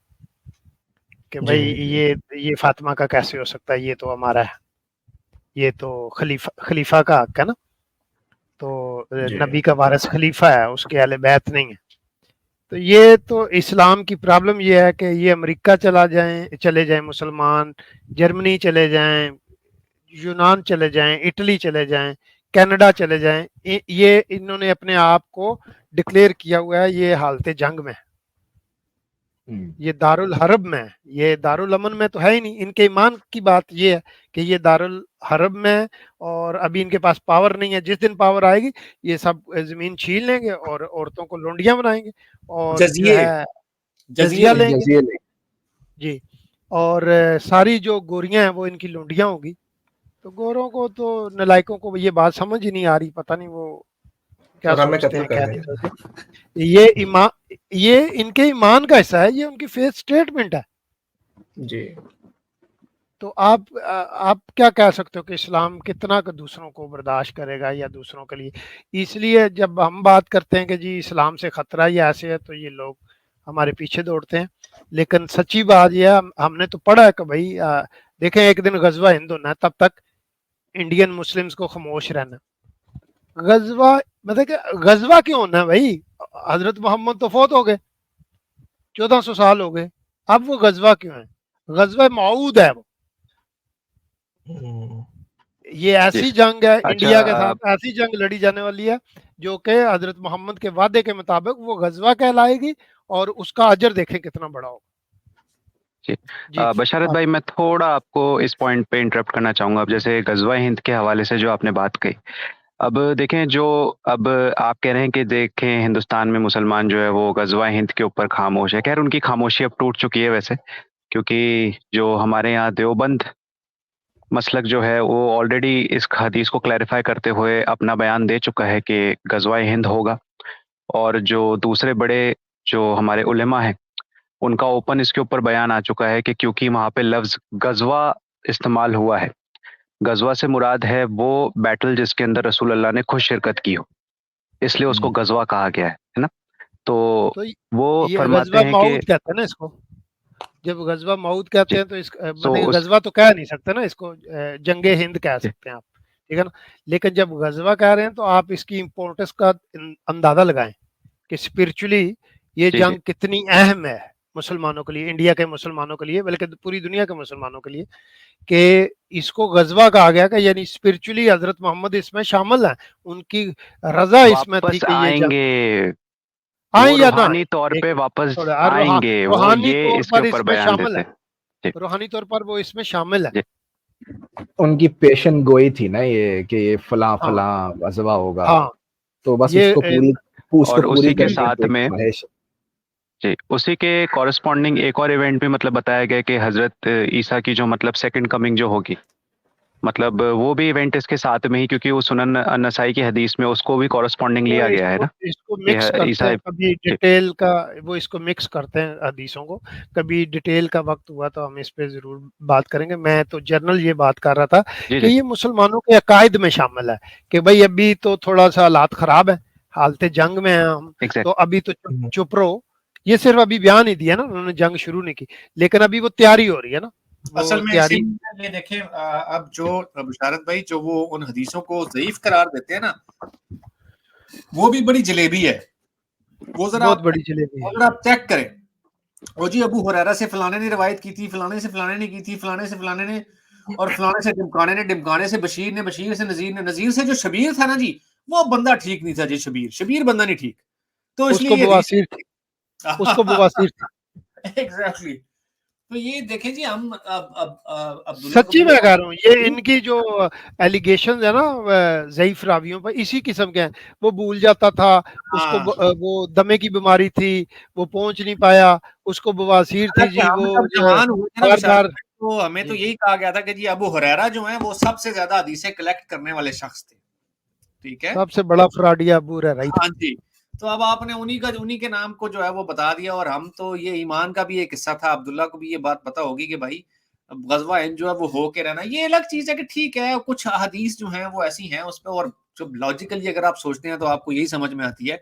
کہ بھائی یہ فاطمہ کا کیسے ہو سکتا ہے, یہ تو ہمارا ہے, یہ تو خلیفہ کا حق ہے نا. تو نبی کا وارث خلیفہ ہے, اس کے اہل بیت نہیں ہے. تو یہ تو اسلام کی پرابلم یہ ہے کہ یہ امریکہ چلے جائیں مسلمان, جرمنی چلے جائیں, یونان چلے جائیں, اٹلی چلے جائیں, کینیڈا چلے جائیں, یہ انہوں نے اپنے آپ کو ڈکلیئر کیا ہوا ہے یہ حالت جنگ میں, یہ دارالحرب میں, یہ دارالامن میں تو ہے ہی نہیں. ان کے ایمان کی بات یہ ہے کہ یہ دارالحرب میں, اور ابھی ان کے پاس پاور نہیں ہے. جس دن پاور آئے گی یہ سب زمین چھین لیں گے اور عورتوں کو لونڈیاں بنائیں گے, اور جو ہے جزیہ لیں گے. جی, اور ساری جو گوریاں ہیں وہ ان کی لونڈیاں ہوں گی. تو گوروں کو تو نلائکوں کو یہ بات سمجھ ہی نہیں آ رہی, پتہ نہیں وہ کیا سوچتے ہیں, کیا نہیں سوچتے. یہ ان کے ایمان کا حصہ ہے, یہ ان کی فیتھ سٹیٹمنٹ ہے. جی تو آپ کیا کہہ سکتے ہو کہ اسلام کتنا دوسروں کو برداشت کرے گا یا دوسروں کے لیے. اس لیے جب ہم بات کرتے ہیں کہ جی اسلام سے خطرہ یا ایسے ہے, تو یہ لوگ ہمارے پیچھے دوڑتے ہیں. لیکن سچی بات یہ ہے, ہم نے تو پڑھا ہے کہ بھائی دیکھیں ایک دن غزوہ ہند ہونا ہے, تب تک انڈین مسلمز کو خاموش رہنا. غزوہ مطلب کہ غزوہ کیوں ہونا ہے بھائی؟ حضرت محمد تو فوت ہو گئے, 1400 سال ہو گئے, اب وہ غزوہ کیوں ہے؟ غزوہ موعود ہے. وہ یہ ایسی جنگ ہے انڈیا کے ساتھ, ایسی جنگ لڑی جانے والی ہے جو کہ حضرت محمد کے وعدے کے مطابق وہ غزوہ کہلائے گی, اور اس کا اجر دیکھیں کتنا بڑا ہوگا. بشارت بھائی, میں تھوڑا آپ کو اس پوائنٹ پہ انٹرپٹ کرنا چاہوں گا. اب جیسے غزوہ ہند کے حوالے سے جو آپ نے بات کہی, اب دیکھیں جو اب آپ کہہ رہے ہیں کہ دیکھیں ہندوستان میں مسلمان جو ہے وہ غزوہ ہند کے اوپر خاموش ہے. خیر ان کی خاموشی اب ٹوٹ چکی ہے ویسے, کیونکہ جو ہمارے یہاں دیوبند مسلک جو ہے وہ آلریڈی اس حدیث کو کلیریفائی کرتے ہوئے اپنا بیان دے چکا ہے کہ غزوہ ہند ہوگا، اور جو دوسرے بڑے جو ہمارے علماء ہیں ان کا اوپن اس کے اوپر بیان آ چکا ہے کہ کیونکہ وہاں پہ لفظ غزوہ استعمال ہوا ہے، غزوہ سے مراد ہے وہ بیٹل جس کے اندر رسول اللہ نے خود شرکت کی ہو، اس لیے اس کو غزوہ کہا گیا ہے نا. تو وہ یہ فرماتے غزوہ ہیں کہ موعود کہتے ہیں نا اس کو، جب غزوہ موعود کہتے ہیں تو اس غزوہ تو کہہ نہیں سکتے نا اس کو، جنگ ہند کہہ سکتے ہیں آپ، ٹھیک ہے نا. لیکن جب غزوہ کہہ رہے ہیں تو آپ اس کی امپورٹنس کا اندازہ لگائیں کہ اسپرچولی یہ جنگ کتنی اہم ہے مسلمانوں کے لیے، انڈیا کے مسلمانوں کے لیے، بلکہ پوری دنیا کے مسلمانوں کے لیے، کہ اس کو غزوہ کہا گیا کہ یعنی اسپرچولی حضرت محمد اس میں شامل ہیں، ان کی رضا اس میں تھی کہ یہ جنگ آئیں یا نہ روحانی طور پہ واپس آئیں گے، وہ یہ اس کے اوپر بیان دیتے ہیں، روحانی طور پر وہ اس میں شامل ہے. ان کی پیشن گوئی تھی نا یہ کہ یہ فلاں فلاں غزوہ ہوگا، تو بس اس کو پوری کے ساتھ میں جی اسی کے کورسپونڈنگ ایک اور ایونٹ بھی مطلب بتایا گیا کہ حضرت عیسیٰ کی جو مطلب سیکنڈ کمنگ جو ہوگی، مطلب وہ بھی ایونٹ اس کے ساتھ میں ہی، کیونکہ وہ سنن نسائی کی حدیث میں اس کو بھی کورسپونڈنگ لیا گیا ہے نا. اس کو مکس کرتے ہیں کبھی ڈیٹیل کا، وہ اس کو مکس کرتے ہیں حدیثوں کو، کبھی ڈیٹیل کا وقت ہوا تو ہم اس پہ ضرور بات کریں گے. میں تو جنرل یہ بات کر رہا تھا کہ یہ مسلمانوں کے عقائد میں شامل ہے کہ بھائی ابھی تو تھوڑا سا حالات خراب ہے، حالت جنگ میں ہیں ہم، تو ابھی تو چپ رہو. یہ صرف ابھی بیان ہی دیا نا، انہوں نے جنگ شروع نہیں کی، لیکن ابھی وہ تیاری ہو رہی ہے نا. اصل میں یہ دیکھیں اب جو بشارت بھائی جو وہ ان حدیثوں کو ضعیف قرار دیتے ہیں نا، وہ بھی بڑی جلیبی ہے، وہ ذرا بہت بڑی جلیبی ہے. اگر آپ چیک کریں، وہ جی ابو ہریرہ سے فلانے نے روایت کی تھی، فلانے سے فلانے نے کی تھی، فلانے سے فلانے نے، اور فلانے سے ڈمکانے نے، ڈمکانے سے بشیر نے، بشیر سے نذیر نے، نذیر سے جو شبیر تھا نا جی، وہ بندہ ٹھیک نہیں تھا جی، شبیر بندہ نہیں ٹھیک، تو اس لیے اس کو بواسیر تھا. ایگزیکٹلی. تو یہ دیکھیں جی ہم سچی میں کہہ رہا ہوں، یہ ان کی جو ایلیگیشنز ہیں نا ضعیف راویوں پر اسی قسم کے ہیں. وہ بھول جاتا تھا، اس کو وہ دمے کی بیماری تھی، وہ پہنچ نہیں پایا، اس کو بواسیر تھی جی، وہ تو ہمیں تو یہی کہا گیا تھا کہ جی ابو ہریرہ جو ہیں وہ سب سے زیادہ حدیثیں کلیکٹ کرنے والے شخص تھے، ٹھیک ہے، سب سے بڑا فراڈیا ابو ہریرہ تھا. ہاں جی. تو اب آپ نے انہی کے نام کو جو ہے وہ بتا دیا، اور ہم تو یہ ایمان کا بھی ایک قصہ تھا، عبداللہ کو بھی یہ بات پتہ ہوگی کہ بھائی غزوہ ہند جو ہے وہ ہو کے رہنا. یہ الگ چیز ہے کہ ٹھیک ہے کچھ حدیث جو ہیں وہ ایسی ہیں اس پہ، اور جب لاجیکلی اگر آپ سوچتے ہیں تو آپ کو یہی سمجھ میں آتی ہے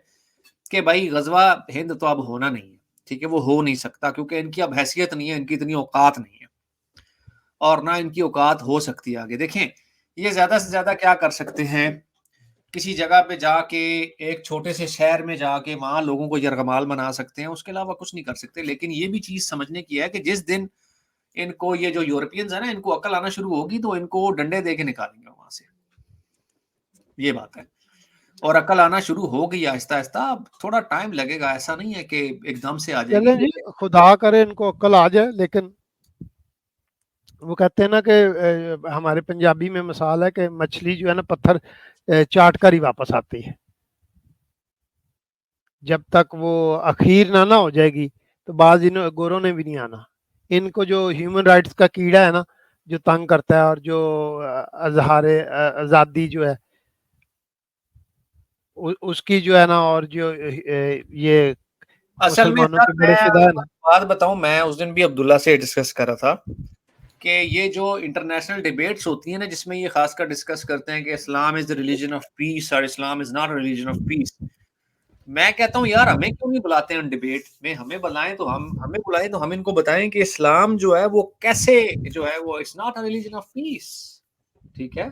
کہ بھائی غزوہ ہند تو اب ہونا نہیں ہے، ٹھیک ہے، وہ ہو نہیں سکتا کیونکہ ان کی اب حیثیت نہیں ہے، ان کی اتنی اوقات نہیں ہے، اور نہ ان کی اوقات ہو سکتی ہے آگے. دیکھیں یہ زیادہ سے زیادہ کیا کر سکتے ہیں، کسی جگہ پہ جا کے ایک چھوٹے سے شہر میں جا کے وہاں لوگوں کو یرغمال بنا سکتے ہیں، اس کے علاوہ کچھ نہیں کر سکتے. لیکن یہ بھی چیز سمجھنے کی ہے کہ جس دن ان کو یہ جو یورپینز ہیں نا، ان کو عقل آنا شروع ہوگی تو ان کو ڈنڈے دے کے نکالیں گے وہاں سے، یہ بات ہے. اور عقل آنا شروع ہو گئی آہستہ آہستہ، اب تھوڑا ٹائم لگے گا، ایسا نہیں ہے کہ ایک دم سے آ جائے گی. خدا کرے ان کو عقل آ جائے. لیکن وہ کہتے ہیں نا کہ ہمارے پنجابی میں مثال ہے کہ مچھلی جو ہے نا پتھر چاٹ کر ہی واپس آتی ہے. جب تک وہ اخیر نہ ہو جائے گی تو بعض ان گوروں نے بھی نہیں آنا. ان کو جو ہیومن رائٹس کا کیڑا ہے نا جو تنگ کرتا ہے، اور جو اظہار آزادی جو ہے اس کی جو ہے نا، اور جو یہ اصل میں بات بتاؤں، میں اس دن بھی عبداللہ سے ڈسکس کر رہا تھا کہ یہ جو انٹرنیشنل ڈیبیٹس ہوتی ہیں نا، جس میں یہ خاص کر ڈسکس کرتے ہیں کہ اسلام از the religion of peace اور اسلام از not a religion of peace، میں کہتا ہوں یار ہمیں کیوں نہیں بلاتے ہیں ڈیبیٹ میں؟ ہمیں بلائیں تو ہم ان کو بتائیں کہ اسلام جو ہے وہ کیسے جو ہے وہ it's not a religion of peace، ٹھیک ہے.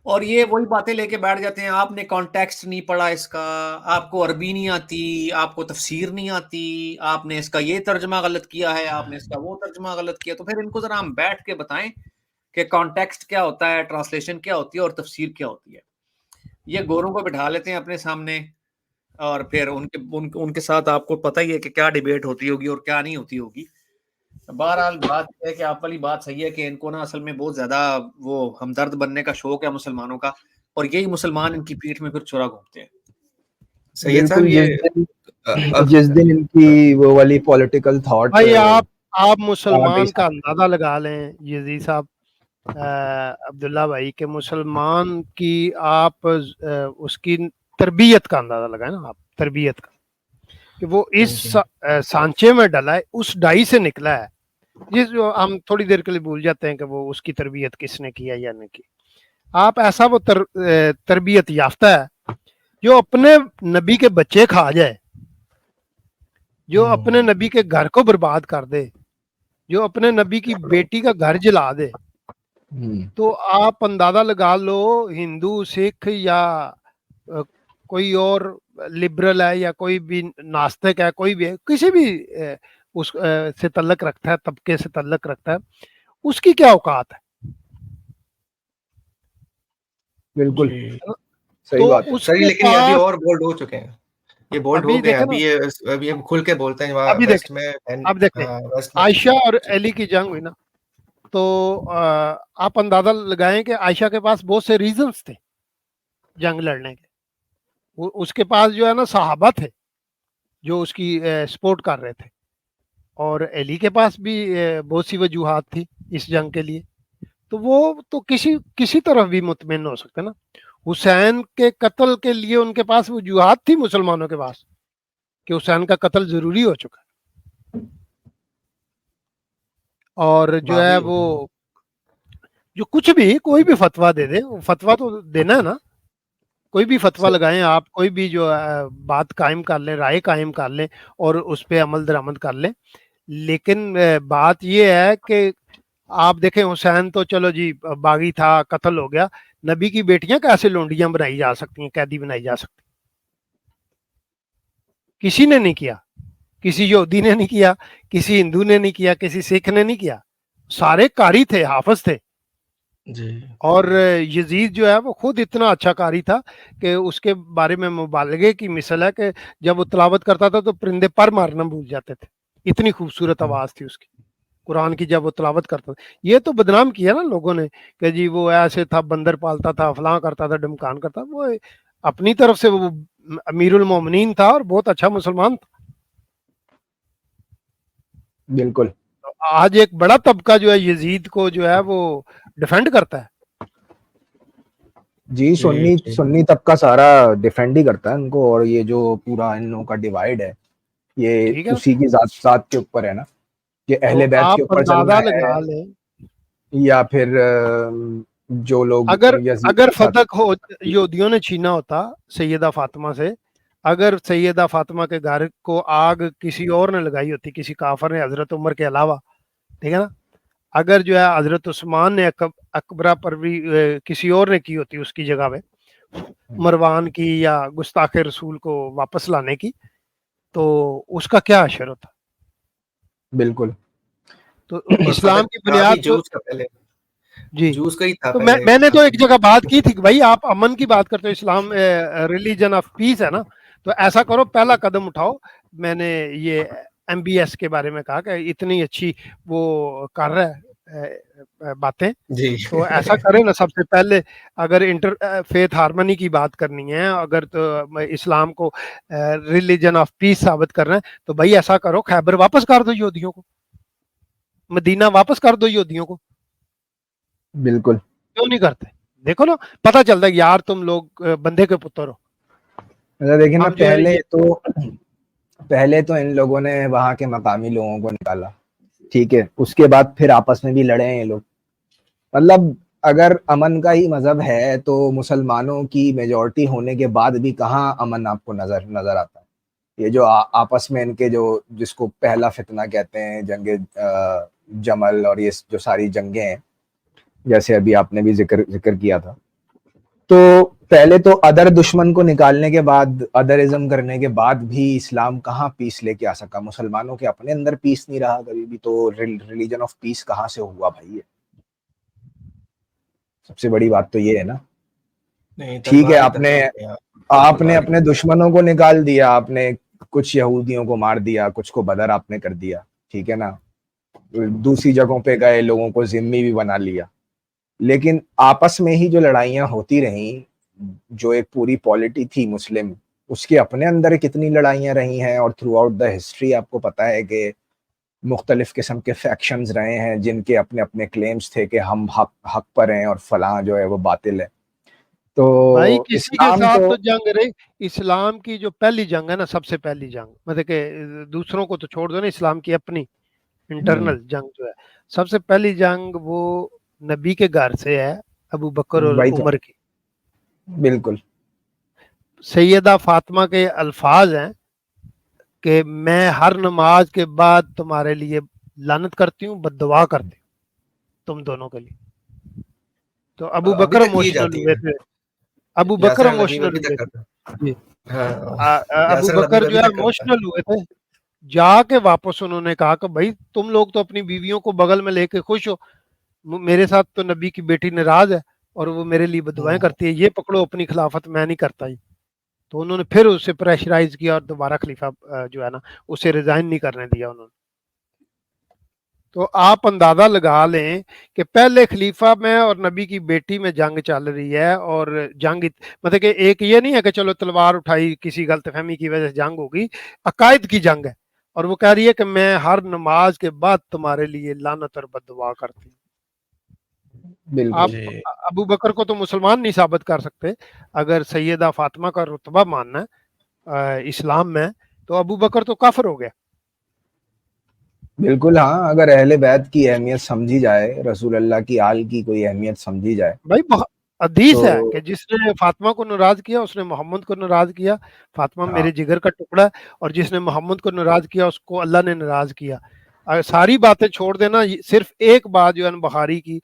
اور یہ وہی باتیں لے کے بیٹھ جاتے ہیں، آپ نے کانٹیکسٹ نہیں پڑھا اس کا، آپ کو عربی نہیں آتی، آپ کو تفسیر نہیں آتی، آپ نے اس کا یہ ترجمہ غلط کیا ہے، آپ نے اس کا وہ ترجمہ غلط کیا. تو پھر ان کو ذرا ہم بیٹھ کے بتائیں کہ کانٹیکسٹ کیا ہوتا ہے، ٹرانسلیشن کیا ہوتی ہے، اور تفسیر کیا ہوتی ہے. یہ گوروں کو بٹھا لیتے ہیں اپنے سامنے، اور پھر ان کے ساتھ آپ کو پتہ ہی ہے کہ کیا ڈیبیٹ ہوتی ہوگی اور کیا نہیں ہوتی ہوگی. بہرحال بات ہے کہ آپ والی بات صحیح ہے کہ ان کو نا اصل میں بہت زیادہ وہ ہمدرد بننے کا شوق ہے مسلمانوں کا، اور یہی مسلمان ان کی پیٹھ میں پھر چھرا گھومتے ہیں. سید صاحب جس دن ان کی وہ والی پولیٹیکل تھاٹ، بھائی آپ مسلمان کا اندازہ لگا لیں یزید صاحب عبداللہ بھائی کہ مسلمان کی آپ اس کی تربیت کا اندازہ لگائیں نا آپ، تربیت کا، کہ وہ اس سانچے میں ڈلا ہے، اس ڈائی سے نکلا ہے جس جو ہم تھوڑی دیر کے لیے بھول جاتے ہیں کہ وہ اس کی تربیت کس نے کیا یا نہیں کی. آپ ایسا وہ تربیت یافتہ ہے جو اپنے نبی کے بچے کھا جائے، جو اپنے نبی کے گھر کو برباد کر دے، جو اپنے نبی کی بیٹی کا گھر جلا دے، تو آپ اندازہ لگا لو ہندو، سکھ یا کوئی اور لبرل ہے یا کوئی بھی ناستک ہے، کوئی بھی ہے، کسی بھی اس سے تعلق رکھتا ہے، طبقے سے تعلق رکھتا ہے، اس کی کیا اوقات ہے. بالکل صحیح بات ہے سر. لیکن یہ ابھی اور بولڈ ہو چکے ہیں، یہ بولڈ ہو گئے ہیں، ابھی ہم کھل کے بولتے ہیں وہاں ویسٹ میں. اب دیکھیں عائشہ اور علی کی جنگ ہوئی نا، تو آپ اندازہ لگائیں کہ عائشہ کے پاس بہت سے ریزنز تھے جنگ لڑنے کے. اس کے پاس جو ہے نا صحابہ تھے جو اس کی سپورٹ کر رہے تھے، اور علی کے پاس بھی بہت سی وجوہات تھی اس جنگ کے لیے. تو وہ تو کسی طرف بھی مطمئن ہو سکتے نا. حسین کے قتل کے لیے ان کے پاس وجوہات تھی مسلمانوں کے پاس کہ حسین کا قتل ضروری ہو چکا ہے. اور جو ہے وہ جو کچھ بھی کوئی بھی فتویٰ دے دے، فتویٰ تو دینا ہے نا، کوئی بھی فتویٰ لگائیں آپ، کوئی بھی جو بات قائم کر لیں، رائے قائم کر لیں اور اس پہ عمل درآمد کر لیں. لیکن بات یہ ہے کہ آپ دیکھیں حسین تو چلو جی باغی تھا، قتل ہو گیا. نبی کی بیٹیاں کیسے لونڈیاں بنائی جا سکتی ہیں، قیدی بنائی جا سکتی؟ کسی نے نہیں کیا، کسی یہودی نے نہیں کیا، کسی ہندو نے نہیں کیا، کسی سکھ نے نہیں کیا. سارے قاری تھے، حافظ تھے. اور یزید جو ہے وہ خود اتنا اچھا قاری تھا کہ اس کے بارے میں مبالغے کی مثال ہے کہ جب وہ تلاوت کرتا تھا تو پرندے پر مارنا بھول جاتے تھے، اتنی خوبصورت آواز تھی اس کی قرآن کی جب وہ تلاوت کرتا تھا. یہ تو بدنام کیا نا لوگوں نے کہ جی وہ ایسے تھا، بندر پالتا تھا، فلاں کرتا تھا، ڈمکان کرتا. وہ اپنی طرف سے وہ امیر المومنین تھا اور بہت اچھا مسلمان تھا. بالکل. آج ایک بڑا طبقہ جو ہے یزید کو جو ہے وہ ڈیفینڈ کرتا ہے. جی سنی طبقہ سارا ڈیفینڈ ہی کرتا ہے ان کو. اور یہ جو پورا ان لوگوں کا ڈیوائیڈ ہے یہ اسی کی ذات کے اوپر ہے نا، یہ اہل بیت کے اوپر چلنا ہے یا پھر جو لوگ اگر فتح ہو یہودیوں نے چھینا ہوتا سیدہ فاطمہ سے، اگر سیدہ فاطمہ کے گھر کو آگ کسی اور نے لگائی ہوتی، کسی کافر نے حضرت عمر کے علاوہ، ٹھیک ہے نا، اگر جو ہے حضرت عثمان نے اکبرہ پروری کسی اور نے کی ہوتی اس کی جگہ پہ، مروان کی یا گستاخ رسول کو واپس لانے کی، تو اس کا کیا اثر ہوتا؟ بالکل. تو اسلام کی بنیاد جی تو میں نے تو ایک جگہ بات کی تھی کہ بھائی آپ امن کی بات کرتے ہو، اسلام ریلیجن آف پیس ہے نا، تو ایسا کرو پہلا قدم اٹھاؤ. میں نے یہ ایم بی ایس کے بارے میں کہا کہ اتنی اچھی وہ کر رہا ہے باتیں، تو ایسا کرے نا سب سے پہلے. اگر انٹر فیتھ ہارمنی کی بات کرنی ہے، اگر تو اسلام کو ریلیجن آف پیس ثابت کرنا ہے، تو بھائی ایسا کرو خیبر واپس کر دو یہودیوں کو، مدینہ واپس کر دو یہودیوں کو. بالکل. کیوں نہیں کرتے؟ دیکھو نا پتہ چلتا ہے یار تم لوگ بندے کے پتر ہو. دیکھیں نا پہلے تو ان لوگوں نے وہاں کے مقامی لوگوں کو نکالا، ٹھیک ہے، اس کے بعد پھر آپس میں بھی لڑے ہیں یہ لوگ. مطلب اگر امن کا ہی مذہب ہے تو مسلمانوں کی میجورٹی ہونے کے بعد بھی کہاں امن آپ کو نظر آتا ہے؟ یہ جو آپس میں ان کے جس کو پہلا فتنہ کہتے ہیں، جنگ جمل اور یہ جو ساری جنگیں ہیں جیسے ابھی آپ نے بھی ذکر کیا تھا، تو پہلے تو ادر دشمن کو نکالنے کے بعد، ادرازم کرنے کے بعد بھی اسلام کہاں پیس لے کے آ سکا؟ مسلمانوں کے اپنے اندر پیس نہیں رہا کبھی بھی، تو ریلیجن آف پیس کہاں سے ہوا بھائی؟ سب سے بڑی بات تو یہ ہے نا. ٹھیک ہے آپ نے اپنے دشمنوں کو نکال دیا، آپ نے کچھ یہودیوں کو مار دیا، کچھ کو بدر آپ نے کر دیا، ٹھیک ہے نا، دوسری جگہوں پہ گئے لوگوں کو ذمہ بھی بنا لیا، لیکن آپس میں ہی جو لڑائیاں ہوتی رہیں، جو ایک پوری پالیٹی تھی مسلم، اس کے اپنے اندر کتنی لڑائیاں رہی ہیں. اور تھرو آؤٹ دا ہسٹری آپ کو پتا ہے کہ مختلف قسم کے فیکشنز رہے ہیں جن کے اپنے اپنے کلیمز تھے کہ ہم حق پر ہیں اور فلاں جو ہے وہ باطل ہے. تو بھائی کسی کے اسلام ساتھ تو تو جنگ رہی. اسلام کی جو پہلی جنگ ہے نا، سب سے پہلی جنگ، مطلب کہ دوسروں کو تو چھوڑ دو نا، اسلام کی اپنی انٹرنل جنگ جو ہے، سب سے پہلی جنگ وہ نبی کے گھر سے ہے، ابو بکر اور بیت عمر کی. بالکل سیدہ فاطمہ کے الفاظ ہیں کہ میں ہر نماز کے بعد تمہارے لیے لعنت کرتی ہوں، بد دعا کرتی ہوں تم دونوں کے لیے. تو ابو ابھی بکر تک کی ایموشنل جاتی ہوئے ہے. تھے، ابو بکر یاسر النبی ایموشنل ابھی ہوئے تک تھے. کرتا. جی ہاں ابو یاسر النبی بکر ابھی جو ہے تک کرتا. ایموشنل ہوئے تھے. جا کے واپس انہوں نے کہا کہ بھائی تم لوگ تو اپنی بیویوں کو بغل میں لے کے خوش ہو، میرے ساتھ تو نبی کی بیٹی ناراض ہے اور وہ میرے لیے بددعائیں کرتی ہے، یہ پکڑو اپنی خلافت، میں نہیں کرتا ہی. تو انہوں نے پھر اسے پریشرائز کیا اور دوبارہ خلیفہ جو ہے نا اسے ریزائن نہیں کرنے دیا انہوں نے. تو آپ اندازہ لگا لیں کہ پہلے خلیفہ میں اور نبی کی بیٹی میں جنگ چل رہی ہے، اور جنگ مطلب کہ ایک یہ نہیں ہے کہ چلو تلوار اٹھائی کسی غلط فہمی کی وجہ سے جنگ ہوگی، عقائد کی جنگ ہے. اور وہ کہہ رہی ہے کہ میں ہر نماز کے بعد تمہارے لیے لعنت اور بد دعا کرتی ہوں. آپ بالکل ابو بکر کو تو مسلمان نہیں ثابت کر سکتے. اگر سیدہ فاطمہ کا رتبہ ماننا ہے اسلام میں، تو ابو بکر تو کافر ہو گیا. بالکل. ہاں اگر اہل بیت کی اہمیت سمجھی جائے، رسول اللہ کی آل کی کوئی اہمیت سمجھی جائے بھائی حدیث تو ہے کہ جس نے فاطمہ کو ناراض کیا اس نے محمد کو ناراض کیا. فاطمہ ہاں میرے جگر کا ٹکڑا ہے، اور جس نے محمد کو ناراض کیا اس کو اللہ نے ناراض کیا. ساری باتیں چھوڑ دینا، صرف ایک بات جو ہے بخاری کی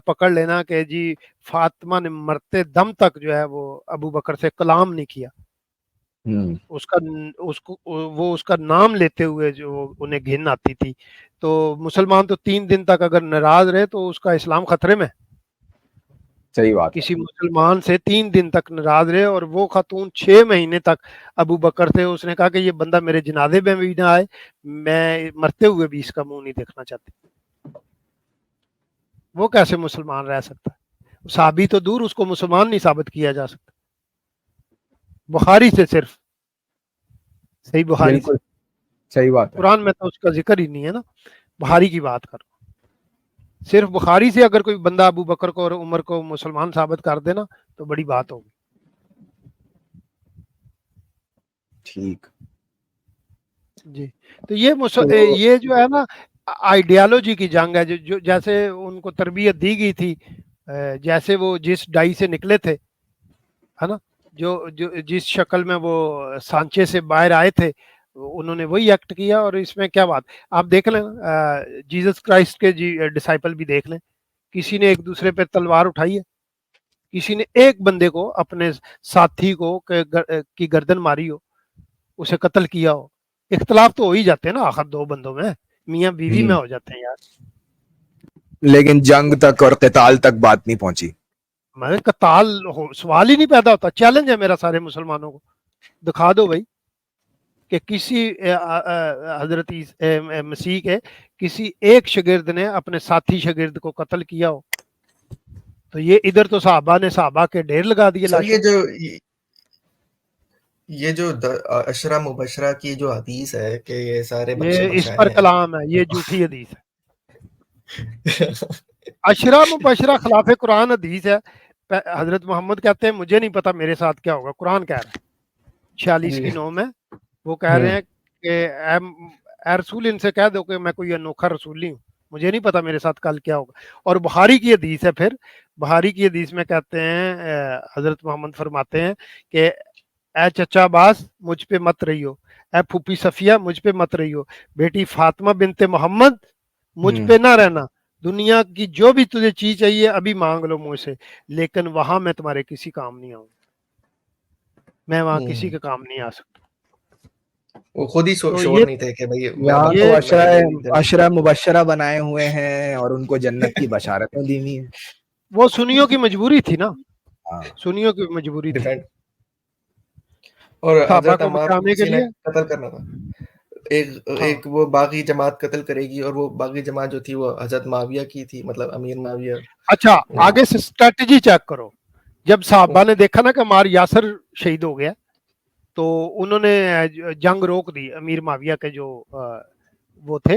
پکڑ لینا کہ جی فاطمہ نے مرتے دم تک جو ہے وہ ابو بکر سے کلام نہیں کیا. اس کا نام لیتے ہوئے جو انہیں گھن آتی تھی. تو مسلمان تو 3 دن تک اگر ناراض رہے تو اس کا اسلام خطرے میں. صحیح بات ہے. کسی مسلمان سے 3 دن تک ناراض رہے، اور وہ خاتون 6 مہینے تک ابو بکر سے اس نے کہا کہ یہ بندہ میرے جنازے میں بھی نہ آئے، میں مرتے ہوئے بھی اس کا منہ نہیں دیکھنا چاہتی. وہ کیسے مسلمان رہ سکتا ہے؟ صحابی تو دور، اس کو مسلمان نہیں ثابت کیا جا سکتا. بخاری سے صرف، صحیح بخاری سے. بالکل صحیح بات ہے. قرآن میں تو اس کا ذکر ہی نہیں ہے نا، بخاری کی بات کرو. صرف بخاری سے اگر کوئی بندہ ابو بکر کو اور عمر کو مسلمان ثابت کر دینا تو بڑی بات ہوگی. ٹھیک جی تو یہ جو ہے نا آئیڈیالوجی کی جنگ ہے، جو جیسے ان کو تربیت دی گئی تھی، جیسے وہ جس ڈائی سے نکلے تھے ہے نا، جو جس شکل میں وہ سانچے سے باہر آئے تھے انہوں نے وہی ایکٹ کیا. اور اس میں کیا بات، آپ دیکھ لیں جیسس کرائسٹ کے ڈسائپل بھی دیکھ لیں، کسی نے ایک دوسرے پہ تلوار اٹھائی ہے؟ کسی نے ایک بندے کو، اپنے ساتھی کو کی گردن ماری ہو، اسے قتل کیا ہو؟ اختلاف تو ہو ہی جاتے ہیں نا آخر 2 بندوں میں، میاں بیوی میں ہو جاتے ہیں یار. لیکن جنگ تک اور قتال تک بات نہیں پہنچی. میں قتال سوال ہی نہیں پیدا ہوتا. چیلنج ہے میرا سارے مسلمانوں کو، دکھا دو بھائی کہ کسی حضرت مسیح کے کسی ایک شاگرد نے اپنے ساتھی شاگرد کو قتل کیا ہو. تو یہ ادھر تو صحابہ نے صحابہ کے ڈھیر لگا دیے سر لاشوں. یہ جو عشرہ مبشرہ کی جو حدیث ہے کہ یہ سارے یہ بخشے اس بخشائے پر ہیں. کلام ہے، یہ جھوٹی حدیث ہے. عشرہ مبشرہ خلاف قرآن حدیث ہے. حضرت محمد کہتے ہیں مجھے نہیں پتا میرے ساتھ کیا ہوگا، قرآن کہہ رہا ہے 46:9 میں. وہ کہہ رہے ہیں کہ اے رسول ان سے کہہ دو کہ میں کوئی انوکھا رسول نہیں ہوں، مجھے نہیں پتا میرے ساتھ کل کیا ہوگا. اور بخاری کی حدیث ہے، پھر بخاری کی حدیث میں کہتے ہیں حضرت محمد فرماتے ہیں کہ اے چچا عباس مجھ پہ مت رہی ہو، اے پھوپھی صفیہ مجھ پہ مت رہی ہو، بیٹی فاطمہ بنت محمد مجھ پہ نہ رہنا. دنیا کی جو بھی تجھے چیز چاہیے ابھی مانگ لو مجھ سے، لیکن وہاں میں تمہارے کسی کام نہیں آؤں، میں وہاں کسی کے کام نہیں آ سکتا. وہ خود ہی شور نہیں تھے کہ بھئی یہاں تو عشرہ مبشرہ بنائے ہوئے ہیں اور ان کو جنت کی بشارتیں دی ہوئی ہیں. وہ سنیوں کی مجبوری تھی نا، سنیوں کی مجبوری تھی. اور صحابہ حضرت کو عمار کو بچانے کے کسی نے لیے. قتل کرنا تھا. ایک وہ باغی جماعت قتل کرے گی، اور وہ باغی جماعت جو تھی وہ حضرت معاویہ کی تھی، مطلب امیر معاویہ. اچھا آگے سے اسٹریٹجی چیک کرو. جب صحابہ نے دیکھا نا کہ عمار یاسر شہید ہو گیا تو انہوں نے جنگ روک دی. امیر معاویہ کے جو وہ تھے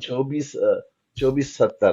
2470,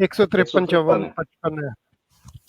153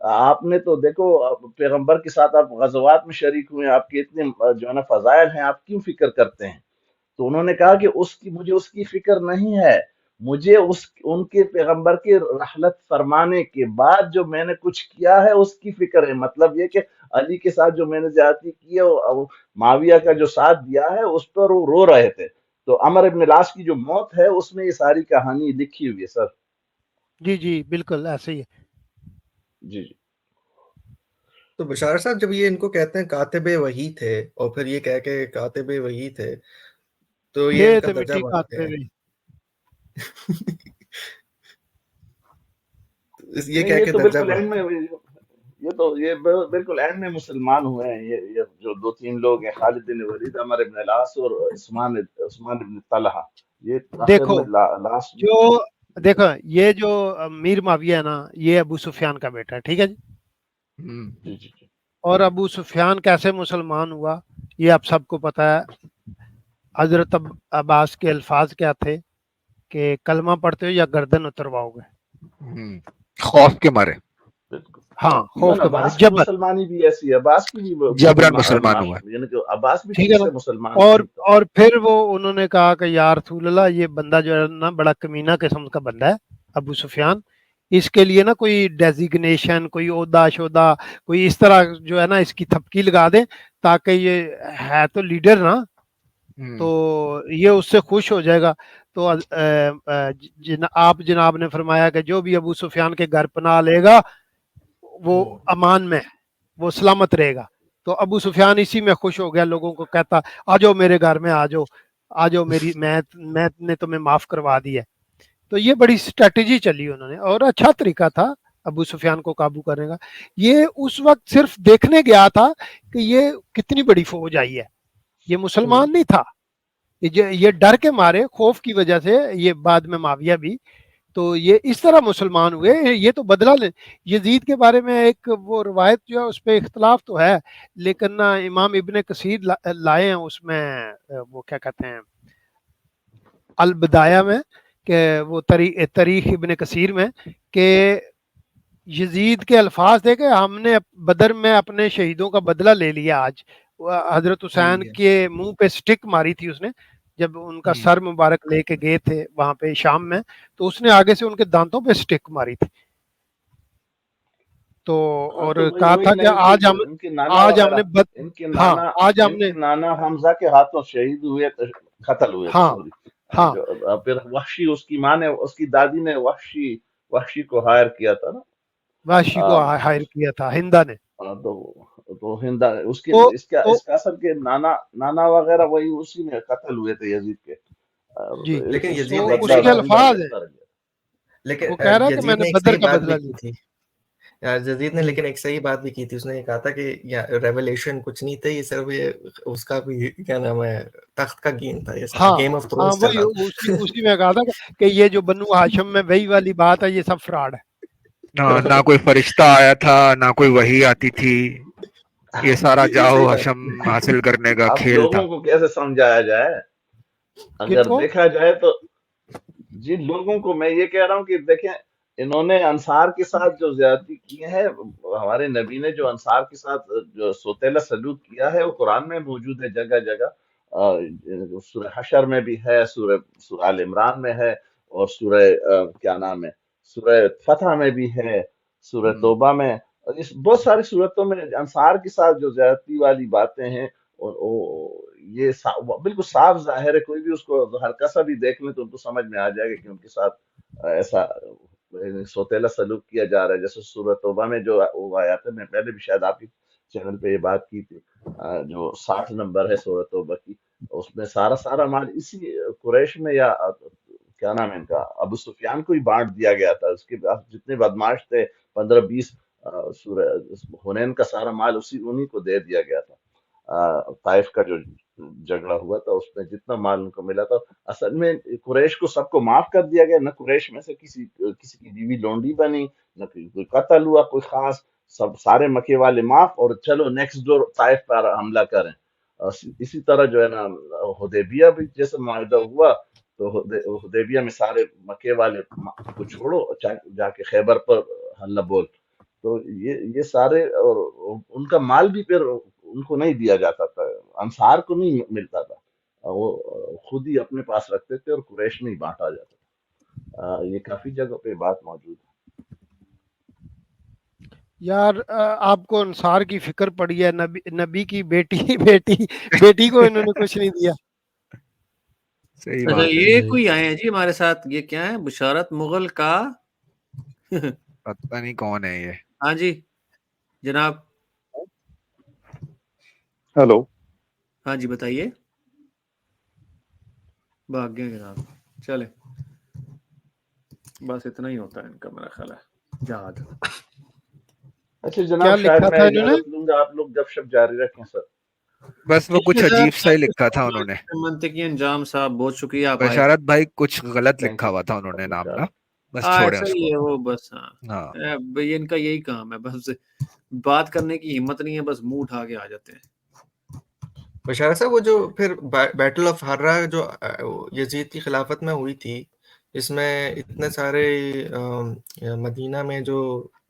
آپ نے تو دیکھو پیغمبر کے ساتھ آپ غزوات میں شریک ہوئے، آپ کے اتنے جو ہے نا فضائل ہیں، آپ کیوں فکر کرتے ہیں؟ تو انہوں نے کہا کہ مجھے اس کی فکر نہیں ہے، مجھے ان کے پیغمبر کے رحلت فرمانے کے بعد جو میں نے کچھ کیا ہے اس کی فکر ہے۔ مطلب یہ کہ علی کے ساتھ جو میں نے زیادتی کی ہے، معاویہ کا جو ساتھ دیا ہے، اس پر وہ رو رہے تھے۔ تو عمر ابن العاص کی جو موت ہے اس میں یہ ساری کہانی لکھی ہوئی ہے سر۔ جی جی بالکل ایسے ہی ہے۔ جی جی تو بشار صاحب جب یہ ان کو کہتے ہیں کاتب وحی تھے اور پھر یہ کہہ کے کاتب وحی تھے تو یہ ان کا درجہ بڑھاتے ہیں، یہ کہہ کے تو درجہ بالکل اینڈ میں یہ بالکل اینڈ میں مسلمان ہوئے ہیں، یہ جو 2-3 لوگ ہیں، خالد بن ولید، عمر ابن العاص اور عثمان بن طلحہ، یہ دیکھو لاسٹ جو دیکھو یہ جو میر معاویہ ہے نا، یہ ابو سفیان کا بیٹا ہے، ٹھیک ہے جی۔ جی۔ اور ابو سفیان کیسے مسلمان ہوا یہ آپ سب کو پتا ہے۔ حضرت عباس کے الفاظ کیا تھے کہ کلمہ پڑھتے ہو یا گردن اترواؤ گے، خوف کے مارے، ہاں خوف کے مارے، جبر مسلمانی بھی ایسی ہے، عباس کی بھی جبران مسلمان ہوا، یعنی کہ عباس بھی ٹھیک ہے نا۔ مسلمان اور پھر وہ انہوں نے کہا کہ یا رسول اللہ، یہ بندہ جو ہے نا بڑا کمینہ قسم کا بندہ ہے ابو سفیان، اس کے لیے نا کوئی ڈیزیگنیشن، کوئی عہدہ شہدہ، کوئی اس طرح جو ہے نا اس کی تھپکی لگا دیں تاکہ یہ ہے تو لیڈر نا، تو یہ اس سے خوش ہو جائے گا۔ تو آپ جناب نے فرمایا کہ جو بھی ابو سفیان کے گھر پناہ لے گا وہ امان میں، وہ سلامت رہے گا۔ تو ابو سفیان اسی میں خوش ہو گیا، لوگوں کو کہتا آ جاؤ میرے گھر میں، آ جاؤ میری، میں نے تمہیں معاف کروا دی ہے۔ تو یہ بڑی اسٹریٹجی چلی انہوں نے، اور اچھا طریقہ تھا ابو سفیان کو قابو کرنے کا۔ یہ اس وقت صرف دیکھنے گیا تھا کہ یہ کتنی بڑی فوج آئی ہے، یہ مسلمان نہیں تھا، یہ ڈر کے مارے، خوف کی وجہ سے، یہ بعد میں معاویہ بھی، تو یہ اس طرح مسلمان ہوئے۔ یہ تو بدلہ لے، یزید کے بارے میں ایک وہ روایت جو ہے اس پہ اختلاف تو ہے، لیکن امام ابن کثیر لائے ہیں اس میں، وہ کیا کہتے ہیں البدایہ میں، کہ وہ تاریخ ابن کثیر میں، کہ یزید کے الفاظ تھے کہ ہم نے بدر میں اپنے شہیدوں کا بدلہ لے لیا۔ آج حضرت حسین کے منہ پہ سٹک ماری تھی اس نے، جب ان کا سر مبارک لے کے گئے تھے وہاں پہ شام میں، تو اس نے آگے سے ان کے دانتوں پہ سٹک ماری تھی۔ تو اور کہا تھا کہ آج ہم نے نانا حمزہ کے ہاتھوں شہید ہوئے، قتل ہوئے، ہاں پھر وحشی، اس کی ماں نے، اس کی دادی نے وحشی کو ہائر کیا تھا نا، وحشی کو ہائر کیا تھا ہندا نے، تو ہندا اس کے اس کا اصل کے نانا وغیرہ وہی اسی میں قتل ہوئے تھے یزید کے۔ لیکن یزید نے اس کے الفاظ ہیں، لیکن وہ کہہ رہا ہے کہ میں نے بدر کا بدلہ لی تھی یزید نے، لیکن ایک صحیح بات بھی کی تھی، اس نے یہ کہا تھا کہ ریولیشن کچھ نہیں تھا، یہ صرف یہ اس کا بھی کیا نام ہے تخت کا گیم تھا، گیم آف تھرونز تھا۔ اسی میں کہا تھا کہ یہ جو بنو ہاشم میں وہی والی بات ہے، یہ سب فراڈ ہے، نہ کوئی فرشتہ آیا تھا، نہ کوئی وحی آتی تھی، یہ سارا جاؤ ہاشم حاصل کرنے کا کھیل تھا۔ لوگوں کو کیسے سمجھایا جائے؟ اگر دیکھا جائے تو جن لوگوں کو میں یہ کہہ رہا ہوں کہ دیکھیں، انہوں نے انصار کے ساتھ جو زیادتی کی ہے، ہمارے نبی نے جو انصار کے ساتھ جو سوتیلا سلوک کیا ہے وہ قرآن میں موجود ہے جگہ جگہ، سورہ حشر میں بھی ہے، سورہ آل عمران میں ہے، اور سورہ کیا نام ہے، سورہ فتح میں بھی ہے، سورہ توبہ میں، اس بہت ساری صورتوں میں انصار کے ساتھ جو زیادتی والی باتیں ہیں، یہ بالکل صاف ظاہر ہے، کوئی بھی اس کو ہلکا سا بھی دیکھ لیں تو ان کو سمجھ میں آ جائے گا کہ ان کے ساتھ ایسا سوتیلا سلوک کیا جا رہا ہے۔ جیسے سورہ توبہ میں جو آیات ہے، میں پہلے بھی شاید آپ کے چینل پہ یہ بات کی تھی، جو 60 نمبر ہے سورہ توبہ کی، اس میں سارا مال اسی قریش میں، یا کیا نام ہے ان کا، ابو سفیان کو ہی بانٹ دیا گیا تھا۔ اس کے جتنے بدماش تھے 15-20 سورہ حنین کا سارا مال انہی کو دے دیا گیا تھا۔ طائف کا جو جھگڑا ہوا تھا اس میں جتنا مال ان کو ملا تھا، اصل میں قریش کو سب کو معاف کر دیا گیا، نہ قریش میں سے کسی کی بیوی لونڈی بنی، نہ کوئی قتل ہوا کوئی خاص، سارے مکے والے معاف، اور چلو نیکسٹ ڈور طائف پر حملہ کریں۔ اسی طرح جو ہے نا حدیبیہ بھی جیسے معاہدہ ہوا، تو حدیبیہ میں سارے مکے والے کو چھوڑو، جا کے خیبر پر حملہ بول، تو یہ سارے اور ان کا مال بھی پھر ان کو نہیں دیا جاتا تھا، انصار کو نہیں ملتا تھا، وہ خود ہی اپنے پاس رکھتے تھے اور قریش میں ہی بانٹا جاتا تھا۔ یہ کافی جگہ پہ بات موجود ہے۔ یار آپ کو انصار کی فکر پڑی ہے، نبی کی بیٹی کو انہوں نے کچھ نہیں دیا۔ صحیح اچھا بات ہے، یہ کوئی آئے ہیں جی ہمارے ساتھ، یہ کیا ہے؟ بشارت مغل کا پتہ نہیں کون ہے یہ۔ ہاں جی جناب، ہیلو، ہاں جی بتائیے۔ بھاگ گئے جناب، چلے بس اتنا ہی ہوتا ہے ان کا میرا خیال ہے جہاد۔ اچھا جناب، شاید میں اجازت لوں گا، آپ لوگ گپ شپ جاری رکھیں سر۔ بس وہ کچھ عجیب سا ہی لکھا تھا انہوں نے۔ منطقی انجام صاحب، بہت شکریہ آپ آئے۔ بشارت بھائی کچھ غلط لکھا ہوا تھا انہوں نے نام نا، بس چھوڑیں اس صحیح ہے کو۔ وہ، بس ہاں بھائی ان کا یہی کام ہے، بس بات کرنے کی ہمت نہیں ہے، بس منہ اٹھا کے آ جاتے ہیں۔ بشارت صاحب وہ جو پھر بیٹل آف ہررا جو یزید کی خلافت میں ہوئی تھی، اس میں اتنے سارے مدینہ میں جو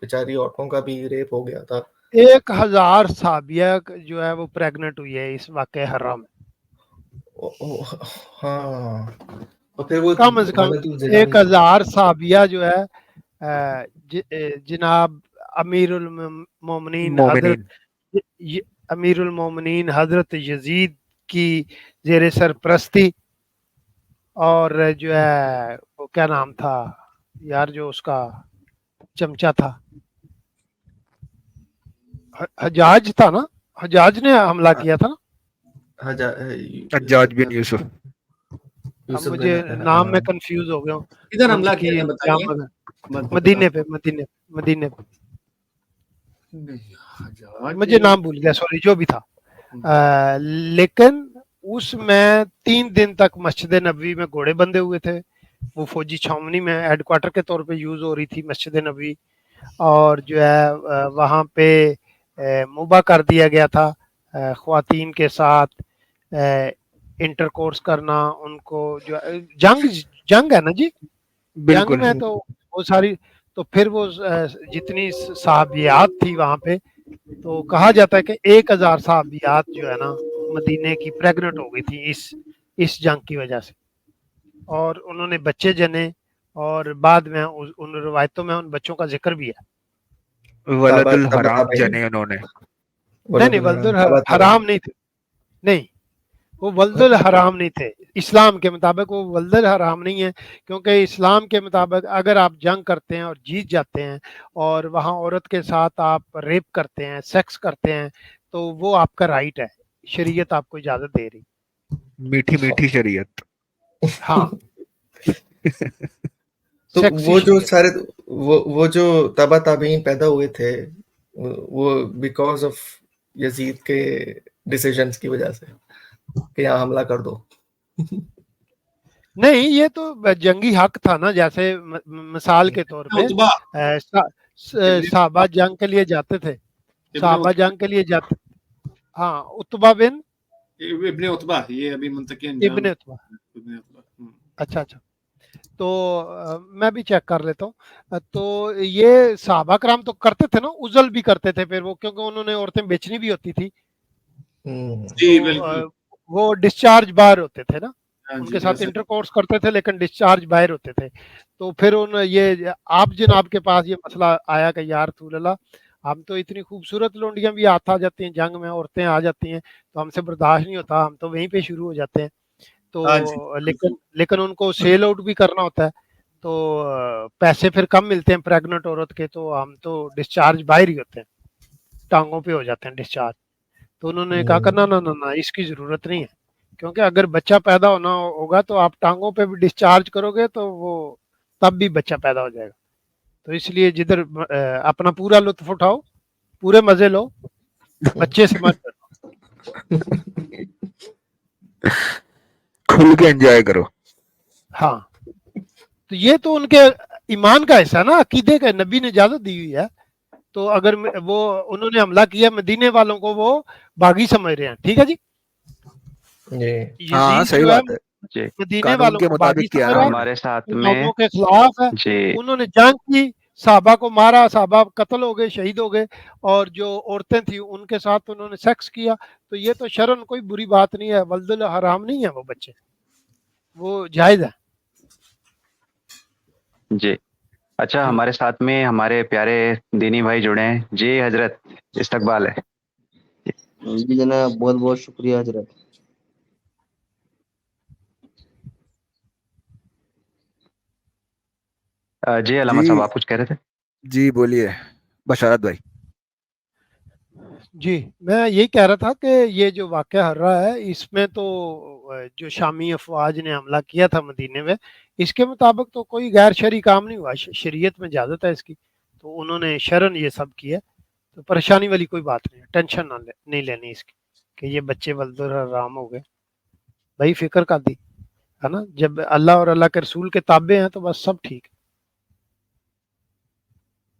بیچاری عورتوں کا بھی ریپ ہو گیا تھا، 1000 صحابیہ جو ہے وہ پریگننٹ ہوئی ہے اس واقعہ ہررا میں۔ ہاں، اور پھر وہ کم از کم 1000 صحابیہ جو ہے جناب امیر المومنین حضرت یزید کی زیر سرپرستی، اور جو ہے وہ کیا نام تھا یار جو اس کا چمچا تھا، حجاج تھا نا، حجاج نے حملہ کیا تھا نا، حجاج بن یوسف۔ اب مجھے نام میں کنفیوز ہو گیا ہوں۔ کدھر حملہ کیا ہے بتائیے؟ مدینے پہ مجھے نام بھول گیا، سوری، جو بھی تھا۔ لیکن اس میں 3 دن تک مسجد نبوی میں گھوڑے بندھے ہوئے تھے، وہ فوجی چھاونی میں ہیڈ کوارٹر کے طور پہ یوز ہو رہی تھی مسجد نبوی، اور جو ہے وہاں پہ مباح کر دیا گیا تھا خواتین کے ساتھ انٹر کورس کرنا، ان کو جو جنگ ہے نا جی، جنگ میں تو وہ ساری، تو پھر وہ جتنی صحابیات تھی وہاں پہ، تو کہا جاتا ہے کہ 1000 صحابیات جو ہے نا مدینے کی پریگننٹ ہو گئی تھی اس جنگ کی وجہ سے، اور انہوں نے بچے جنے، اور بعد میں ان روایتوں میں ان بچوں کا ذکر بھی ہے۔ ولد الحرام جنے انہوں نے۔ نہیں ولد الحرام نہیں تھے، نہیں وہ ولد الحرام نہیں تھے، اسلام کے مطابق وہ ولد الحرام نہیں ہے، کیونکہ اسلام کے مطابق اگر آپ جنگ کرتے ہیں اور جیت جاتے ہیں اور وہاں عورت کے ساتھ آپ ریپ کرتے ہیں، سیکس کرتے ہیں، تو وہ آپ کا رائٹ ہے، شریعت آپ کو اجازت دے رہی۔ میٹھی شریعت۔ ہاں تو وہ جو سارے وہ جو تابع تابعین پیدا ہوئے تھے وہ بیکاز آف یزید کے ڈیسیژنز کی وجہ سے کہ یہاں حملہ کر دو۔ نہیں، یہ تو جنگی حق تھا نا، جیسے مثال کے طور پہ صحابہ جنگ کے لیے جاتے تھے، صحابہ جنگ کے لیے جاتے، ہاں عتبہ بن ابن عتبہ، یہ ابھی منطقی ابن عتبہ، اچھا، تو میں بھی چیک کر لیتا ہوں۔ تو یہ صحابہ کرام تو کرتے تھے نا، عزل بھی کرتے تھے پھر وہ، کیونکہ انہوں نے عورتیں بیچنی بھی ہوتی تھی، وہ ڈسچارج باہر ہوتے تھے نا، ان کے ساتھ انٹر کورس کرتے تھے لیکن ڈسچارج باہر ہوتے تھے۔ تو پھر یہ آپ جناب کے پاس یہ مسئلہ آیا کہ یا رسول اللہ، ہم تو اتنی خوبصورت لونڈیاں بھی آ جاتی ہیں جنگ میں، عورتیں آ جاتی ہیں، تو ہم سے برداشت نہیں ہوتا، ہم تو وہیں پہ شروع ہو جاتے ہیں، تو لیکن ان کو سیل آؤٹ بھی کرنا ہوتا ہے، تو پیسے پھر کم ملتے ہیں پریگننٹ عورت کے، تو ہم تو ڈسچارج باہر ہی ہوتے ہیں، ٹانگوں پہ ہو جاتے ہیں ڈسچارج۔ تو انہوں نے کہا کہ نہ اس کی ضرورت نہیں ہے، کیونکہ اگر بچہ پیدا ہونا ہوگا تو آپ ٹانگوں پہ بھی ڈسچارج کرو گے تو وہ تب بھی بچہ پیدا ہو جائے گا، تو اس لیے جدھر اپنا پورا لطف اٹھاؤ، پورے مزے لو، بچے سے مت کرو، کھل کے انجوائے کرو۔ ہاں، تو یہ تو ان کے ایمان کا حصہ نا، عقیدے کا، نبی نے اجازت دی ہوئی ہے، تو اگر وہ انہوں نے حملہ کیا مدینے والوں کو وہ باغی سمجھ رہے ہیں، ٹھیک ہے جی، ہاں صحیح بات ہے، مدینے قانون والوں کے کو باغی مطابق کیا سمجھ رہے ہیں، ہمارے ساتھ میں قوموں کے خلاف ہے، جی انہوں نے جنگ کی، صحابہ کو مارا, صحابہ قتل ہو گئے, شہید ہو گئے, اور جو عورتیں تھیں ان کے ساتھ انہوں نے سیکس کیا, تو یہ تو شرعن کوئی بری بات نہیں ہے, ولد الحرام نہیں ہے وہ بچے, وہ جائز ہے. جی اچھا, ہمارے ساتھ میں ہمارے پیارے دینی بھائی جڑے ہیں. جی حضرت, استقبال ہے. جی جناب, بہت بہت شکریہ حضرت. جی علامہ صاحب, آپ کچھ کہہ رہے تھے؟ جی بولیے بشارت بھائی. جی میں یہی کہہ رہا تھا کہ یہ جو واقعہ ہر رہا ہے, اس میں تو جو شامی افواج نے حملہ کیا تھا مدینے میں, اس کے مطابق تو کوئی غیر شرعی کام نہیں ہوا, شریعت میں اجازت ہے اس کی, تو انہوں نے شرعن یہ سب کیا, تو پریشانی والی کوئی بات نہیں, ٹینشن نہیں لینی اس کی کہ یہ بچے ولد الحرام ہو گئے. بھائی فکر کا دی ہے نا, جب اللہ اور اللہ کے رسول کے تابع ہیں تو بس سب ٹھیک ہے.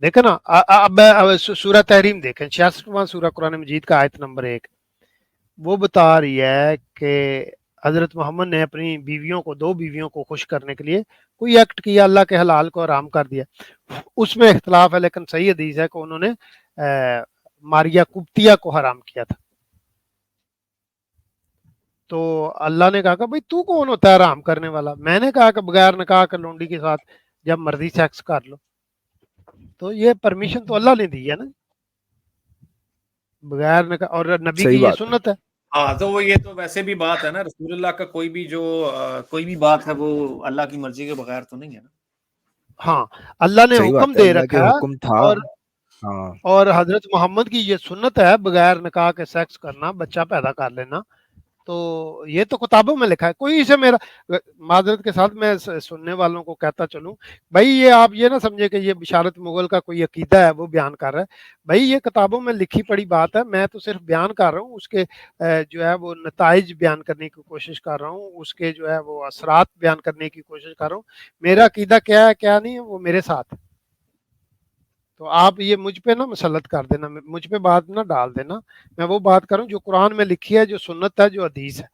دیکھیں نا, اب سورہ تحریم دیکھیں, 66واں سورہ قرآن مجید کا آیت نمبر 1, وہ بتا رہی ہے کہ حضرت محمد نے اپنی بیویوں کو, 2 بیویوں کو خوش کرنے کے لیے کوئی ایکٹ کیا, اللہ کے حلال کو حرام کر دیا. اس میں اختلاف ہے, لیکن صحیح حدیث ہے کہ انہوں نے ماریا قبطیہ کو حرام کیا تھا. تو اللہ نے کہا کہ بھائی تو کون ہوتا ہے حرام کرنے والا؟ میں نے کہا کہ بغیر نکاح کے لونڈی کے ساتھ جب مرضی سیکس کر لو. تو یہ پرمیشن تو اللہ نے دی ہے نا, بغیر نکاح, اور نبی کی یہ سنت ہے. ہاں تو وہ یہ تو ویسے بھی بات ہے نا, رسول اللہ کا کوئی بھی بات ہے وہ اللہ کی مرضی کے بغیر تو نہیں ہے نا. ہاں اللہ نے حکم دے رکھا ہے, اور حضرت محمد کی یہ سنت ہے بغیر نکاح کے سیکس کرنا, بچہ پیدا کر لینا. تو یہ تو کتابوں میں لکھا ہے. کوئی اسے میرا معذرت کے ساتھ میں سننے والوں کو کہتا چلوں, بھائی یہ آپ یہ نہ سمجھے کہ یہ بشارت مغل کا کوئی عقیدہ ہے وہ بیان کر رہا ہے. بھائی یہ کتابوں میں لکھی پڑی بات ہے, میں تو صرف بیان کر رہا ہوں, اس کے جو ہے وہ نتائج بیان کرنے کی کوشش کر رہا ہوں, اس کے جو ہے وہ اثرات بیان کرنے کی کوشش کر رہا ہوں. میرا عقیدہ کیا ہے کیا نہیں ہے وہ میرے ساتھ ہے. تو آپ یہ مجھ پہ نہ مسلط کر دینا, مجھ پہ بات نہ ڈال دینا. میں وہ بات کروں جو قرآن میں لکھی ہے, جو سنت ہے, جو حدیث ہے.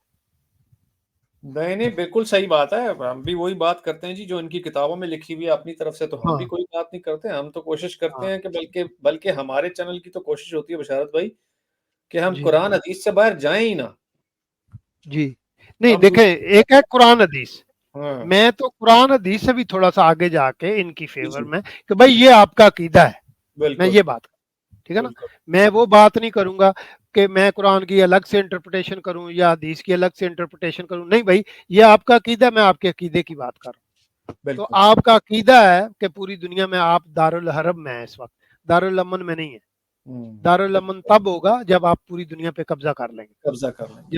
نہیں بالکل صحیح بات ہے, ہم بھی وہی بات کرتے ہیں جی جو ان کی کتابوں میں لکھی ہوئی ہے. اپنی طرف سے تو ہم بھی کوئی بات نہیں کرتے, ہم تو کوشش کرتے ہیں کہ بلکہ ہمارے چینل کی تو کوشش ہوتی ہے بشارت بھائی کہ ہم قرآن حدیث سے باہر جائیں ہی نہ. جی نہیں دیکھیں, ایک ہے قرآن حدیث, میں تو قرآن حدیث سے بھی تھوڑا سا آگے جا کے ان کی فیور میں کہ بھائی یہ آپ کا عقیدہ ہے, میں یہ بات ٹھیک ہے نا. میں وہ بات نہیں کروں گا کہ میں قرآن کی الگ سے انٹرپریٹیشن کروں یا حدیث کی الگ سے انٹرپریٹیشن کروں. نہیں بھائی, یہ آپ کا عقیدہ ہے, میں آپ کے عقیدے کی بات کر رہا ہوں. تو آپ کا عقیدہ ہے کہ پوری دنیا میں آپ دارالحرب میں ہیں اس وقت, دارالامن میں نہیں ہے. دارالامن تب ہوگا جب آپ پوری دنیا پہ قبضہ کر لیں گے,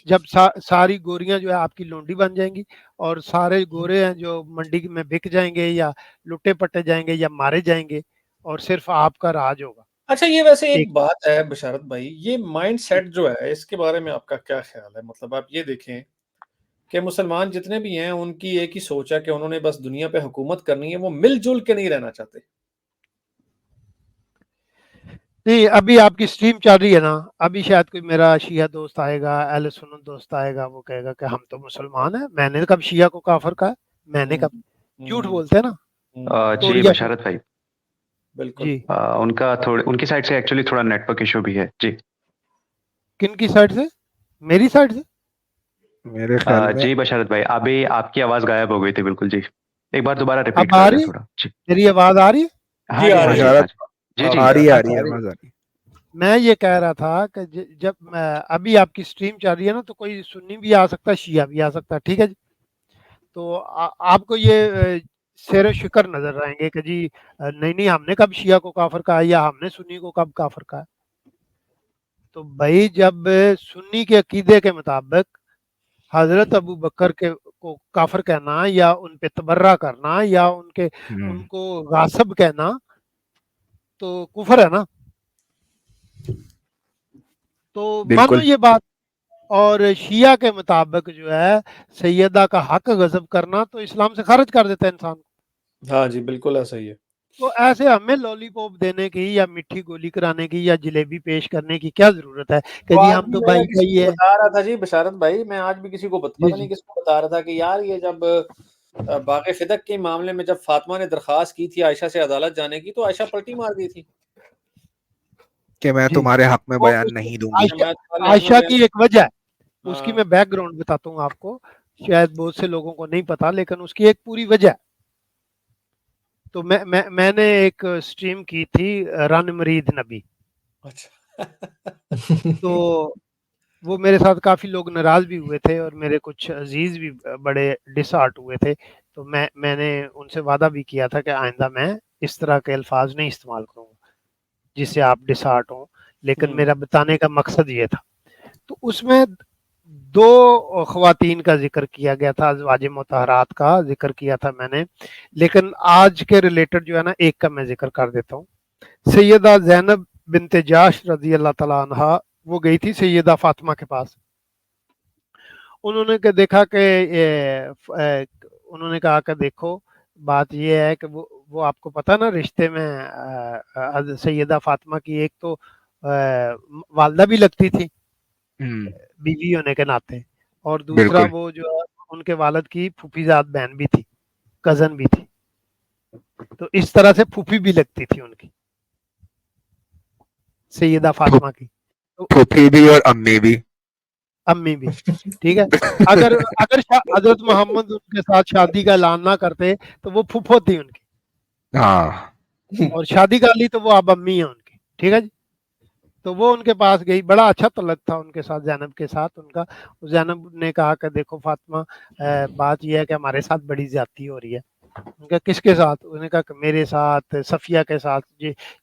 جب ساری گوریاں جو ہے آپ کی لونڈی بن جائیں گی, اور سارے گورے ہیں جو منڈی میں بک جائیں گے یا لٹے پٹے جائیں گے یا مارے جائیں گے, اور صرف آپ کا راج ہوگا. اچھا یہ ویسے ایک بات ہے بشارت بھائی, یہ مائنڈ سیٹ جو ہے اس کے بارے میں آپ کا کیا خیال ہے؟ مطلب آپ یہ دیکھیں کہ مسلمان جتنے بھی ہیں ان کی ایک ہی سوچ ہے کہ انہوں نے بس دنیا پہ حکومت کرنی ہے, وہ مل جل کے نہیں رہنا چاہتے. نہیں ابھی آپ کی سٹریم چل رہی ہے نا, ابھی شاید کوئی میرا شیعہ دوست آئے گا, اہل سنت دوست آئے گا, وہ کہے گا کہ ہم تو مسلمان ہیں. میں نے کب شیعہ کو کافر کہا؟ میں نے کب؟ جھوٹ بولتے ہیں نا. جی بشارت بھائی, بالکل ان کا ان کی سائڈ سے ایکچولی تھوڑا نیٹ ورک ایشو بھی ہے. جی کن کی سائڈ سے؟ میری سائڈ سے؟ میرے خیال میں جی بشارت بھائی, ابھی آپ کی آواز غائب ہو گئی تھی. بالکل جی, ایک بار دوبارہ ریپیٹ کر دیں تھوڑا. جی میری آواز آ رہی ہے؟ جی آ رہی ہے. آ رہی ہے. میں یہ کہہ رہا تھا کہ جب ابھی آپ کی سٹریم چل رہی ہے نا, تو کوئی سنی بھی آ سکتا ہے, شیعہ بھی آ سکتا ہے, ٹھیک ہے جی. تو آپ کو یہ سیر و شکر نظر آئیں گے کہ جی نہیں ہم نے کب شیعہ کو کافر کہا یا ہم نے سنی کو کب کافر کہا. تو بھائی جب سنی کے عقیدے کے مطابق حضرت ابو بکر کو کافر کہنا یا ان پہ تبرہ کرنا یا ان کو غاصب کہنا تو کفر ہے نا. تو مانو یہ بات. اور شیعہ کے مطابق جو ہے سیدہ کا حق غضب کرنا تو اسلام سے خارج کر دیتا ہے انسان کو. ہاں جی بالکل ایسا ہی ہے. تو ایسے ہمیں لولی پاپ دینے کی یا میٹھی گولی کرانے کی یا جلیبی پیش کرنے کی کیا ضرورت ہے کہ جی ہم تو بھائی بھائی ہے. بتا رہا تھا جی بشارت بھائی, میں آج بھی کسی کو پتہ نہیں کس کو بتا رہا تھا کہ یار یہ جب باغ فدق کے معاملے میں جب فاطمہ نے درخواست کی تھی عائشہ سے عدالت جانے کی تو عائشہ پلٹی مار دی تھی کہ میں جی تمہارے حق میں وہ بیان نہیں دوں گی. عائشہ کی ایک وجہ ہے، اس کی میں بیک گراؤنڈ بتاتا ہوں آپ کو، شاید بہت سے لوگوں کو نہیں پتا، لیکن اس کی ایک پوری وجہ ہے. تو میں نے ایک سٹریم کی تھی رن مرید نبی، تو وہ میرے ساتھ کافی لوگ ناراض بھی ہوئے تھے اور میرے کچھ عزیز بھی بڑے ڈس ہارٹ ہوئے تھے. تو میں نے ان سے وعدہ بھی کیا تھا کہ آئندہ میں اس طرح کے الفاظ نہیں استعمال کروں گا جس سے آپ ڈس ہارٹ ہوں، لیکن میرا بتانے کا مقصد یہ تھا. تو اس میں 2 خواتین کا ذکر کیا گیا تھا، ازواج مطہرات کا ذکر کیا تھا میں نے، لیکن آج کے ریلیٹڈ جو ہے نا ایک کا میں ذکر کر دیتا ہوں. سیدہ زینب بنت جاش رضی اللہ تعالیٰ عنہ وہ گئی تھی سیدہ فاطمہ کے پاس. انہوں نے دیکھا کہ انہوں نے کہا کہ دیکھو بات یہ ہے کہ وہ آپ کو پتہ نا رشتے میں سیدہ فاطمہ کی ایک تو والدہ بھی لگتی تھی بیوی ہونے کے ناطے، اور دوسرا وہ جو ان کے والد کی پھوپھی زاد بہن بھی تھی، کزن بھی تھی. تو اس طرح سے پھوپھی بھی لگتی تھی ان کی سیدہ فاطمہ کی، پھوپھی بھی اور امی بھی. ٹھیک ہے. اگر حضرت محمد ان کے ساتھ شادی کا اعلان نہ کرتے تو وہ پھوپھو تھی ان کی، اور شادی کر لی تو وہ اب امی ہیں ان کی. ٹھیک ہے جی. تو وہ ان کے پاس گئی، بڑا اچھا تعلق تھا ان کے ساتھ، زینب کے ساتھ ان کا. زینب نے کہا کہ دیکھو فاطمہ بات یہ ہے کہ ہمارے ساتھ بڑی زیادتی ہو رہی ہے. ان کا کس کے ساتھ؟ انہوں نے کہا کہ میرے ساتھ، صفیہ کے ساتھ،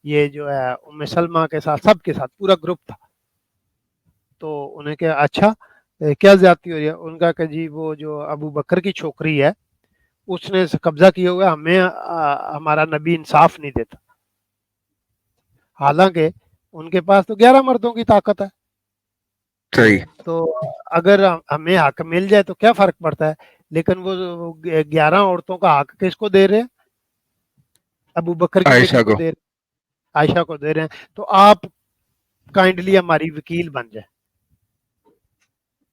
یہ جو ہے ام سلمہ کے ساتھ، سب کے ساتھ پورا گروپ تھا. تو انہیں کہا اچھا کیا زیادتی ہو رہی ہے؟ ان کا کہ جی وہ جو ابو بکر کی چھوکری ہے اس نے قبضہ کیا ہوا، ہمیں ہمارا نبی انصاف نہیں دیتا، حالانکہ ان کے پاس تو 11 مردوں کی طاقت ہے. صحیح. تو اگر ہمیں حق مل جائے تو کیا فرق پڑتا ہے؟ لیکن وہ 11 عورتوں کا حق کس کو دے رہے ہیں؟ ابو بکر کی بیٹی کو دے رہے ہیں، عائشہ کو دے رہے ہیں. تو آپ کائنڈلی ہماری وکیل بن جائے.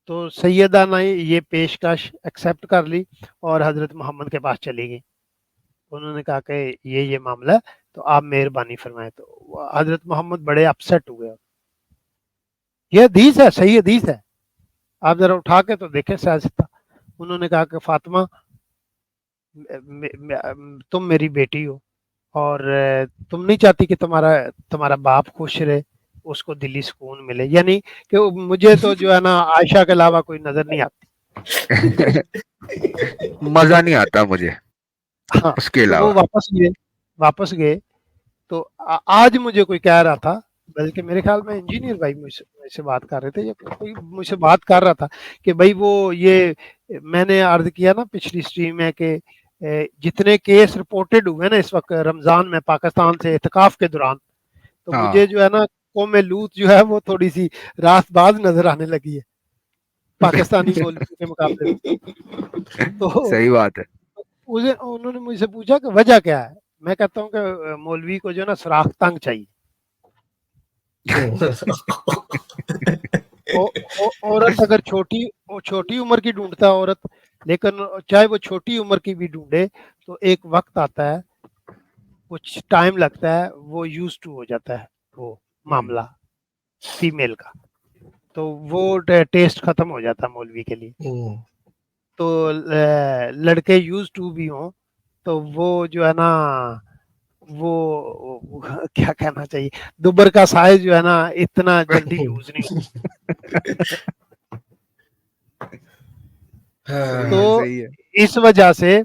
تو سیدہ نے یہ پیشکش ایکسیپٹ کر لی اور حضرت محمد کے پاس چلی گئی. انہوں نے کہا کہ یہ معاملہ ہے تو آپ مہربانی فرمائیں. تو حضرت محمد بڑے اپسیٹ ہوئے. یہ حدیث ہے، صحیح حدیث ہے، آپ ذرا اٹھا کے تو دیکھیں سیاستہ. انہوں نے کہا کہ فاطمہ تم میری بیٹی ہو اور تم نہیں چاہتی کہ تمہارا باپ خوش رہے، اس کو دلی سکون ملے. یعنی کہ مجھے تو جو ہے نا عائشہ کے علاوہ کوئی نظر نہیں آتی، مزہ نہیں آتا مجھے. ہاں. اس کے تو علاوہ وہ واپس گئے. تو آج مجھے کوئی کہہ رہا تھا، بلکہ میرے خیال میں انجینئر بھائی مجھ سے بات کر رہے تھے یا کوئی مجھ سے بات کر رہا تھا کہ بھائی وہ یہ میں نے عرض کیا نا پچھلی سٹریم میں کہ جتنے کیس رپورٹڈ ہوئے نا اس وقت رمضان میں پاکستان سے اعتکاف کے دوران، تو مجھے جو ہے نا قوم لوط جو ہے وہ تھوڑی سی راست باز نظر آنے لگی ہے پاکستانی مولویوں کے مقابلے میں. تو صحیح بات ہے. انہوں نے مجھ سے پوچھا کہ وجہ کیا ہے. میں کہتا ہوں کہ مولوی کو جو ہے نا سوراخ تنگ چاہیے. عورت اگر چھوٹی عمر کی ڈھونڈتا ہے عورت، لیکن چاہے وہ چھوٹی عمر کی بھی ڈھونڈے تو ایک وقت آتا ہے، کچھ ٹائم لگتا ہے، وہ یوز ٹو ہو جاتا ہے وہ معاملہ فیمیل کا، تو وہ ٹیسٹ ختم ہو جاتا ہے مولوی کے لیے. تو لڑکے یوز ٹو بھی ہوں تو وہ جو ہے نا وہ کیا کہنا چاہیے، دوبر کا سائز جو ہے نا اتنا جلدی لوز نہیں تو اس وجہ سے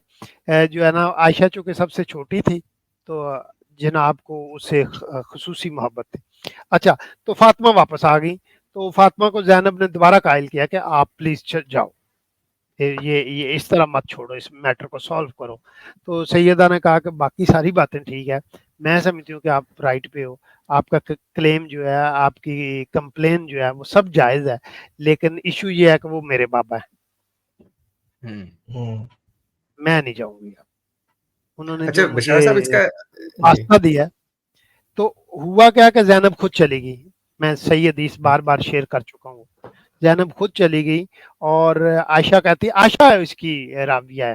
جو ہے نا عائشہ چونکہ سب سے چھوٹی تھی تو جناب کو اس سے خصوصی محبت تھی. اچھا تو فاطمہ واپس آ گئی. تو فاطمہ کو زینب نے دوبارہ قائل کیا کہ آپ پلیز جاؤ، یہ اس طرح مت چھوڑو، اس میٹر کو سالو کرو. تو سیدہ نے کہا کہ باقی ساری باتیں ٹھیک ہے، میں سمجھتی ہوں کہ آپ رائٹ پہ ہو، آپ کا کلیم جو ہے، آپ کی کمپلین جو ہے وہ سب جائز ہے، لیکن ایشو یہ ہے کہ وہ میرے بابا ہے، میں نہیں جاؤں گی. انہوں نے جو مجھے آستہ دیا. تو ہوا کیا کہ زینب خود چلی گئی. میں صحیح حدیث بار بار شیئر کر چکا ہوں. زینب خود چلی گئی اور عائشہ کہتی، عائشہ ہے اس کی راویہ ہے،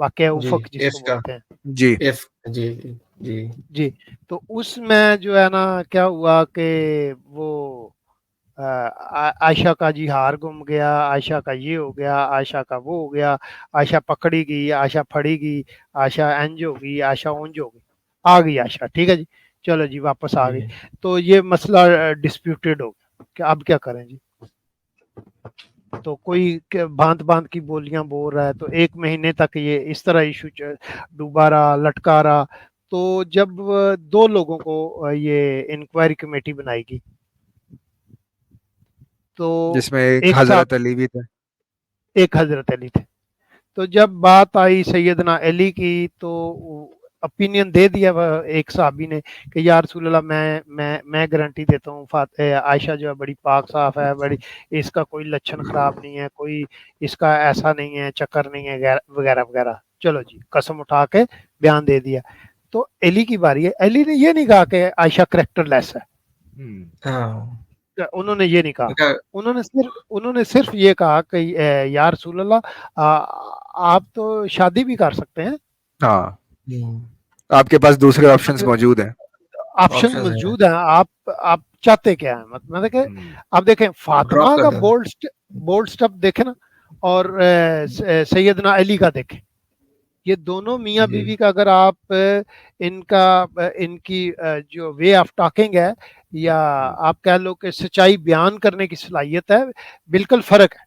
واقعہ جی افق جس ایف کو کا بولتے ہیں جی ایف جی جی جی. تو اس میں جو ہے نا کیا ہوا کہ وہ عائشہ کا جی ہار گم گیا، عائشہ کا یہ ہو گیا، عائشہ کا وہ ہو گیا، عائشہ پکڑی گئی، عائشہ پھڑی گئی، عائشہ انج ہو گئی، عائشہ اونج ہو گئی، آ گئی عائشہ، ٹھیک ہے جی، چلو جی واپس آ گئی. تو یہ مسئلہ ڈسپیوٹیڈ ہو گیا کہ اب کیا کریں جی. تو کوئی بھانت بھانت کی بولیاں بول رہا ہے، تو ایک مہینے تک یہ اس طرح ایشو ڈوبا رہا، لٹکا رہا. تو جب دو لوگوں کو یہ انکوائری کمیٹی بنائی گئی تو جس میں ایک ایک حضرت علی بھی تھے. ایک حضرت علی تھے. تو جب بات آئی سیدنا علی کی تو اپینین دے دیا ایک صحابی نے کہ یا رسول اللہ میں گارنٹی دیتا ہوں عائشہ جو ہے بڑی پاک صاف ہے، بڑی اس کا کوئی لچھن خراب نہیں ہے، کوئی اس کا ایسا نہیں ہے، چکر نہیں ہے وغیرہ وغیرہ. چلو جی قسم اٹھا کے بیان دے دیا. تو علی کی باری ہے. علی نے یہ نہیں کہا کہ عائشہ کریکٹر لیس ہے، انہوں نے یہ نہیں کہا. انہوں نے صرف یہ کہا کہ یا رسول اللہ آپ تو شادی بھی کر سکتے ہیں، ہاں آپ کے پاس دوسرے آپشنز موجود ہیں. آپشن موجود ہیں، آپ چاہتے کیا ہیں. مطلب کہ آپ دیکھیں فاطمہ کا بولڈ سٹیپ دیکھیں نا، اور سیدنا علی کا دیکھیں. یہ دونوں میاں بیوی کا اگر آپ ان کی جو وے آف ٹاکنگ ہے یا آپ کہہ لو کہ سچائی بیان کرنے کی صلاحیت ہے، بالکل فرق ہے،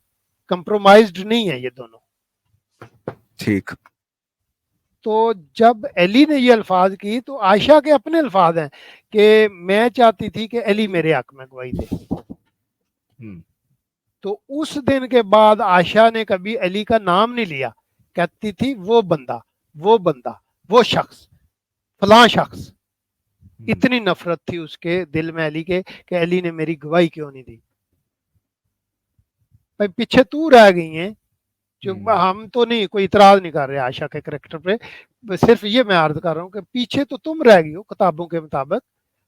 کمپرومائزڈ نہیں ہے یہ دونوں. ٹھیک. تو جب علی نے یہ الفاظ کی تو عائشہ کے اپنے الفاظ ہیں کہ میں چاہتی تھی کہ علی میرے حق میں گواہی دے. تو اس دن کے بعد عائشہ نے کبھی علی کا نام نہیں لیا، کہتی تھی وہ بندہ وہ شخص فلاں شخص. اتنی نفرت تھی اس کے دل میں علی کے کہ علی نے میری گواہی کیوں نہیں دی. بھائی پیچھے تو رہ گئی ہیں، جو ہم تو نہیں کوئی اعتراض نہیں کر رہے عائشہ کے کریکٹر پہ، صرف یہ میں عرض کر رہا ہوں کہ پیچھے تو تم رہ گئی ہو کتابوں کے مطابق،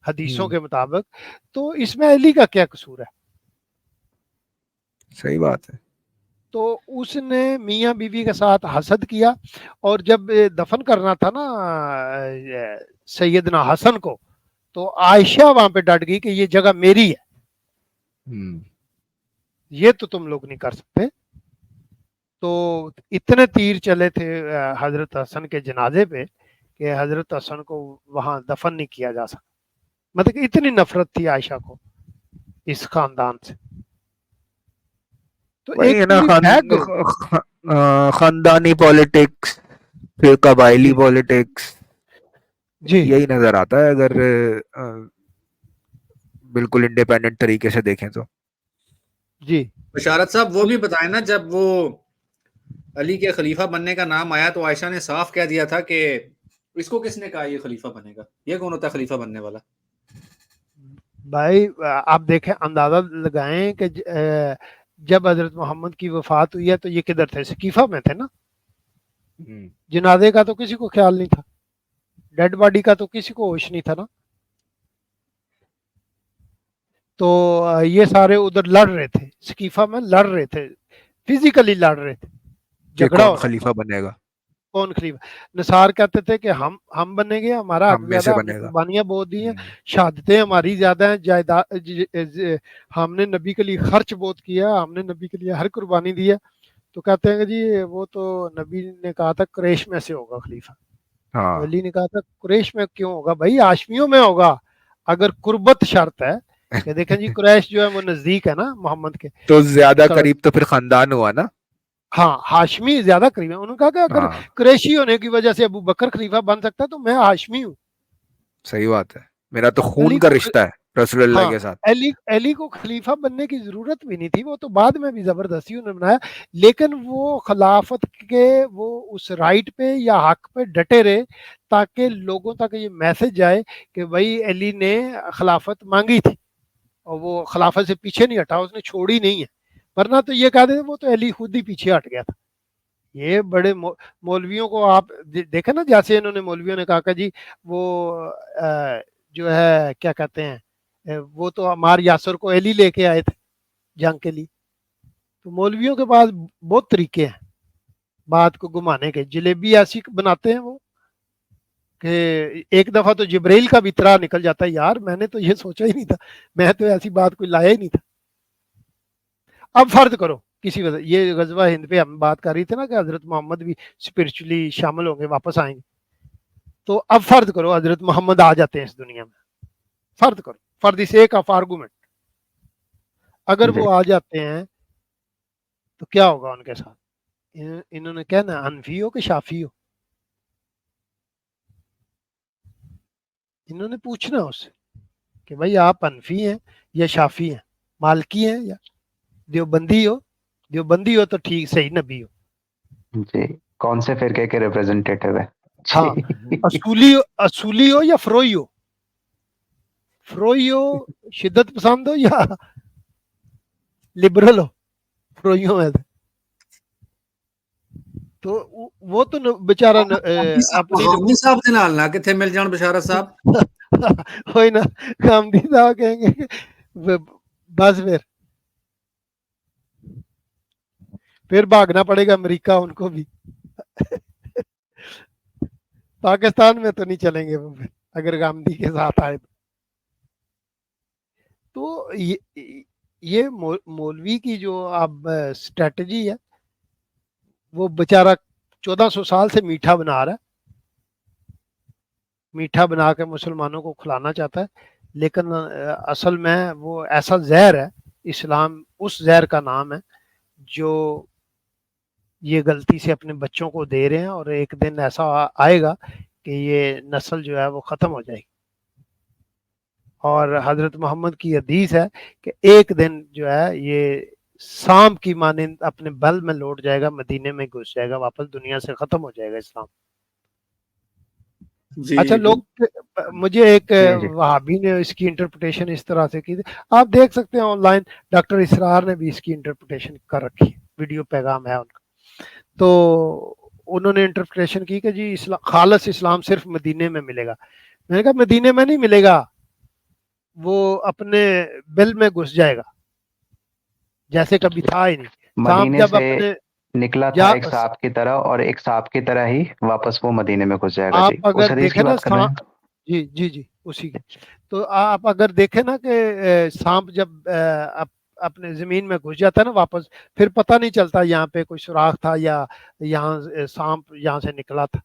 حدیثوں کے مطابق. تو اس میں علی کا کیا قصور ہے؟ صحیح بات ہے. تو اس نے میاں بیوی کے ساتھ حسد کیا، اور جب دفن کرنا تھا نا سیدنا حسن کو، تو عائشہ وہاں پہ ڈٹ گئی کہ یہ جگہ میری ہے، یہ تو تم لوگ نہیں کر سکتے. تو اتنے تیر چلے تھے حضرت حسن کے جنازے پہ کہ حضرت حسن کو وہاں دفن نہیں کیا جا سکتا. مطلب کہ اتنی نفرت تھی عائشہ کو اس خاندان سے. تو وہی ہے نا خاندانی پالیٹکس، پھر قبائلی پالیٹکس، یہی نظر آتا ہے اگر بالکل انڈیپینڈنٹ طریقے سے دیکھیں تو. جی بشارت صاحب وہ بھی بتائیں نا، جب وہ علی کے خلیفہ بننے کا نام آیا تو عائشہ نے صاف کہہ دیا تھا کہ اس کو کس نے کہا یہ خلیفہ بنے گا، یہ کون ہوتا ہے خلیفہ بننے والا. بھائی آپ دیکھیں، اندازہ لگائیں کہ جب حضرت محمد کی وفات ہوئی ہے تو یہ کدھر تھے؟ سقیفہ میں تھے نا. جنازے کا تو کسی کو خیال نہیں تھا، ڈیڈ باڈی کا تو کسی کو ہوش نہیں تھا نا. تو یہ سارے ادھر لڑ رہے تھے، سقیفہ میں لڑ رہے تھے، فزیکلی لڑ رہے تھے، جھگڑا کون خلیفہ بنے گا، کون خلیفہ. نصار کہتے تھے کہ ہم بنیں گے، ہمارا حق زیادہ، ہم نے قربانیاں بہت دی ہیں، شہادتیں ہماری زیادہ ہیں، جائیداد ہم نے نبی کے لیے خرچ بہت کیا، ہم نے نبی کے لیے ہر قربانی دی ہے. تو کہتے ہیں کہ جی وہ تو نبی نے کہا تھا قریش میں سے ہوگا خلیفہ. تو علی نے کہا تھا قریش میں کیوں ہوگا بھائی، ہاشمیوں میں ہوگا اگر قربت شرط ہے. کہ دیکھیں جی قریش جو ہے وہ نزدیک ہے نا محمد کے، تو زیادہ قریب تو پھر خاندان ہوا نا. ہاں ہاشمی زیادہ قریب ہے. انہوں نے کہا کہ اگر قریشی ہونے کی وجہ سے ابو بکر خلیفہ بن سکتا ہے تو میں ہاشمی ہوں. صحیح بات ہے، میرا تو خون کا رشتہ ہے رسول اللہ کے ساتھ. علی کو خلیفہ بننے کی ضرورت بھی نہیں تھی، وہ تو بعد میں بھی زبردستی انہوں نے بنایا، لیکن وہ خلافت کے وہ اس رائٹ پہ یا حق پہ ڈٹے رہے تاکہ لوگوں تک یہ میسج جائے کہ بھائی علی نے خلافت مانگی تھی اور وہ خلافت سے پیچھے نہیں ہٹا، اس نے چھوڑی نہیں ہے. ورنہ تو یہ کہہ دیتے وہ تو علی خود ہی پیچھے ہٹ گیا تھا. یہ بڑے مولویوں کو آپ دیکھیں نا، جیسے انہوں نے مولویوں نے کہا کہ جی وہ جو ہے کیا کہتے ہیں، وہ تو عمار یاسر کو علی لے کے آئے تھے جنگ کے لیے. تو مولویوں کے پاس بہت طریقے ہیں. بات کو گھمانے کے. جلیبی ایسی بناتے ہیں وہ کہ ایک دفعہ تو جبرائیل کا بھی طرح نکل جاتا ہے, یار میں نے تو یہ سوچا ہی نہیں تھا, میں تو ایسی بات کوئی لایا ہی نہیں تھا. اب فرض کرو کسی وجہ, یہ غزوہ ہند پہ ہم بات کر رہی تھے نا کہ حضرت محمد بھی اسپرچولی شامل ہوں گے, واپس آئیں گے. تو اب فرض کرو حضرت محمد آ جاتے ہیں اس دنیا میں, فرض کرو for the sake of argument, اگر وہ آ جاتے ہیں تو کیا ہوگا ان کے ساتھ؟ انہوں نے کہنا انفی ہو کہ شافی ہو, انہوں نے پوچھنا اس سے کہ بھائی آپ انفی ہیں یا شافی ہیں, مالکی ہیں یا دیوبندی ہو. دیوبندی ہو تو ٹھیک صحیح نبی ہو جی, کون سے فرقے کے ریپرزینٹیٹیو ہے. ہاں, اصولی ہو یا فروئی ہو, فروئی ہو شدت پسند ہو یا لبرل ہو, فروئی ہو. تو وہ تو بیچارہ غامدی صاحب دے نال نہ کتھے مل جان بشارت صاحب, ہوئی نا غامدی صاحب کہیں گے کہ بس پھر بھاگنا پڑے گا امریکہ ان کو بھی. پاکستان میں تو نہیں چلیں گے وہ اگر غامدی کے ساتھ آئے تو. یہ مولوی کی جو اب اسٹریٹجی ہے وہ بیچارہ 1400 سال سے میٹھا بنا رہا ہے, میٹھا بنا کے مسلمانوں کو کھلانا چاہتا ہے, لیکن اصل میں وہ ایسا زہر ہے. اسلام اس زہر کا نام ہے جو یہ غلطی سے اپنے بچوں کو دے رہے ہیں, اور ایک دن ایسا آئے گا کہ یہ نسل جو ہے وہ ختم ہو جائے گی. اور حضرت محمد کی حدیث ہے کہ ایک دن جو ہے یہ سانپ کی مانند اپنے بل میں لوٹ جائے گا, مدینے میں گھس جائے گا, واپس دنیا سے ختم ہو جائے گا اسلام. اچھا لوگ, مجھے ایک وہابی نے اس کی انٹرپریٹیشن اس طرح سے کی, آپ دیکھ سکتے ہیں آن لائن, ڈاکٹر اسرار نے بھی اس کی انٹرپریٹیشن کر رکھی, ویڈیو پیغام ہے ان کا. تو انہوں نے انٹرپریٹیشن کی کہ جی خالص اسلام صرف مدینے میں ملے گا. میں نے کہا مدینے میں نہیں ملے گا, وہ اپنے بل میں گھس جائے گا جیسے کبھی تھا ہی نہیں. مدینے سے نکلا تھا ایک سانپ کی طرح, اور ایک سانپ کی طرح ہی واپس وہ مدینے میں گھس جائے گا. آپ اگر دیکھیں نا جی اسی کے, تو آپ اگر دیکھیں نا کہ سانپ جب اپنے زمین میں گھس جاتا ہے نا واپس, پھر پتہ نہیں چلتا یہاں پہ کوئی سوراخ تھا یا یہاں سانپ یہاں سے نکلا تھا.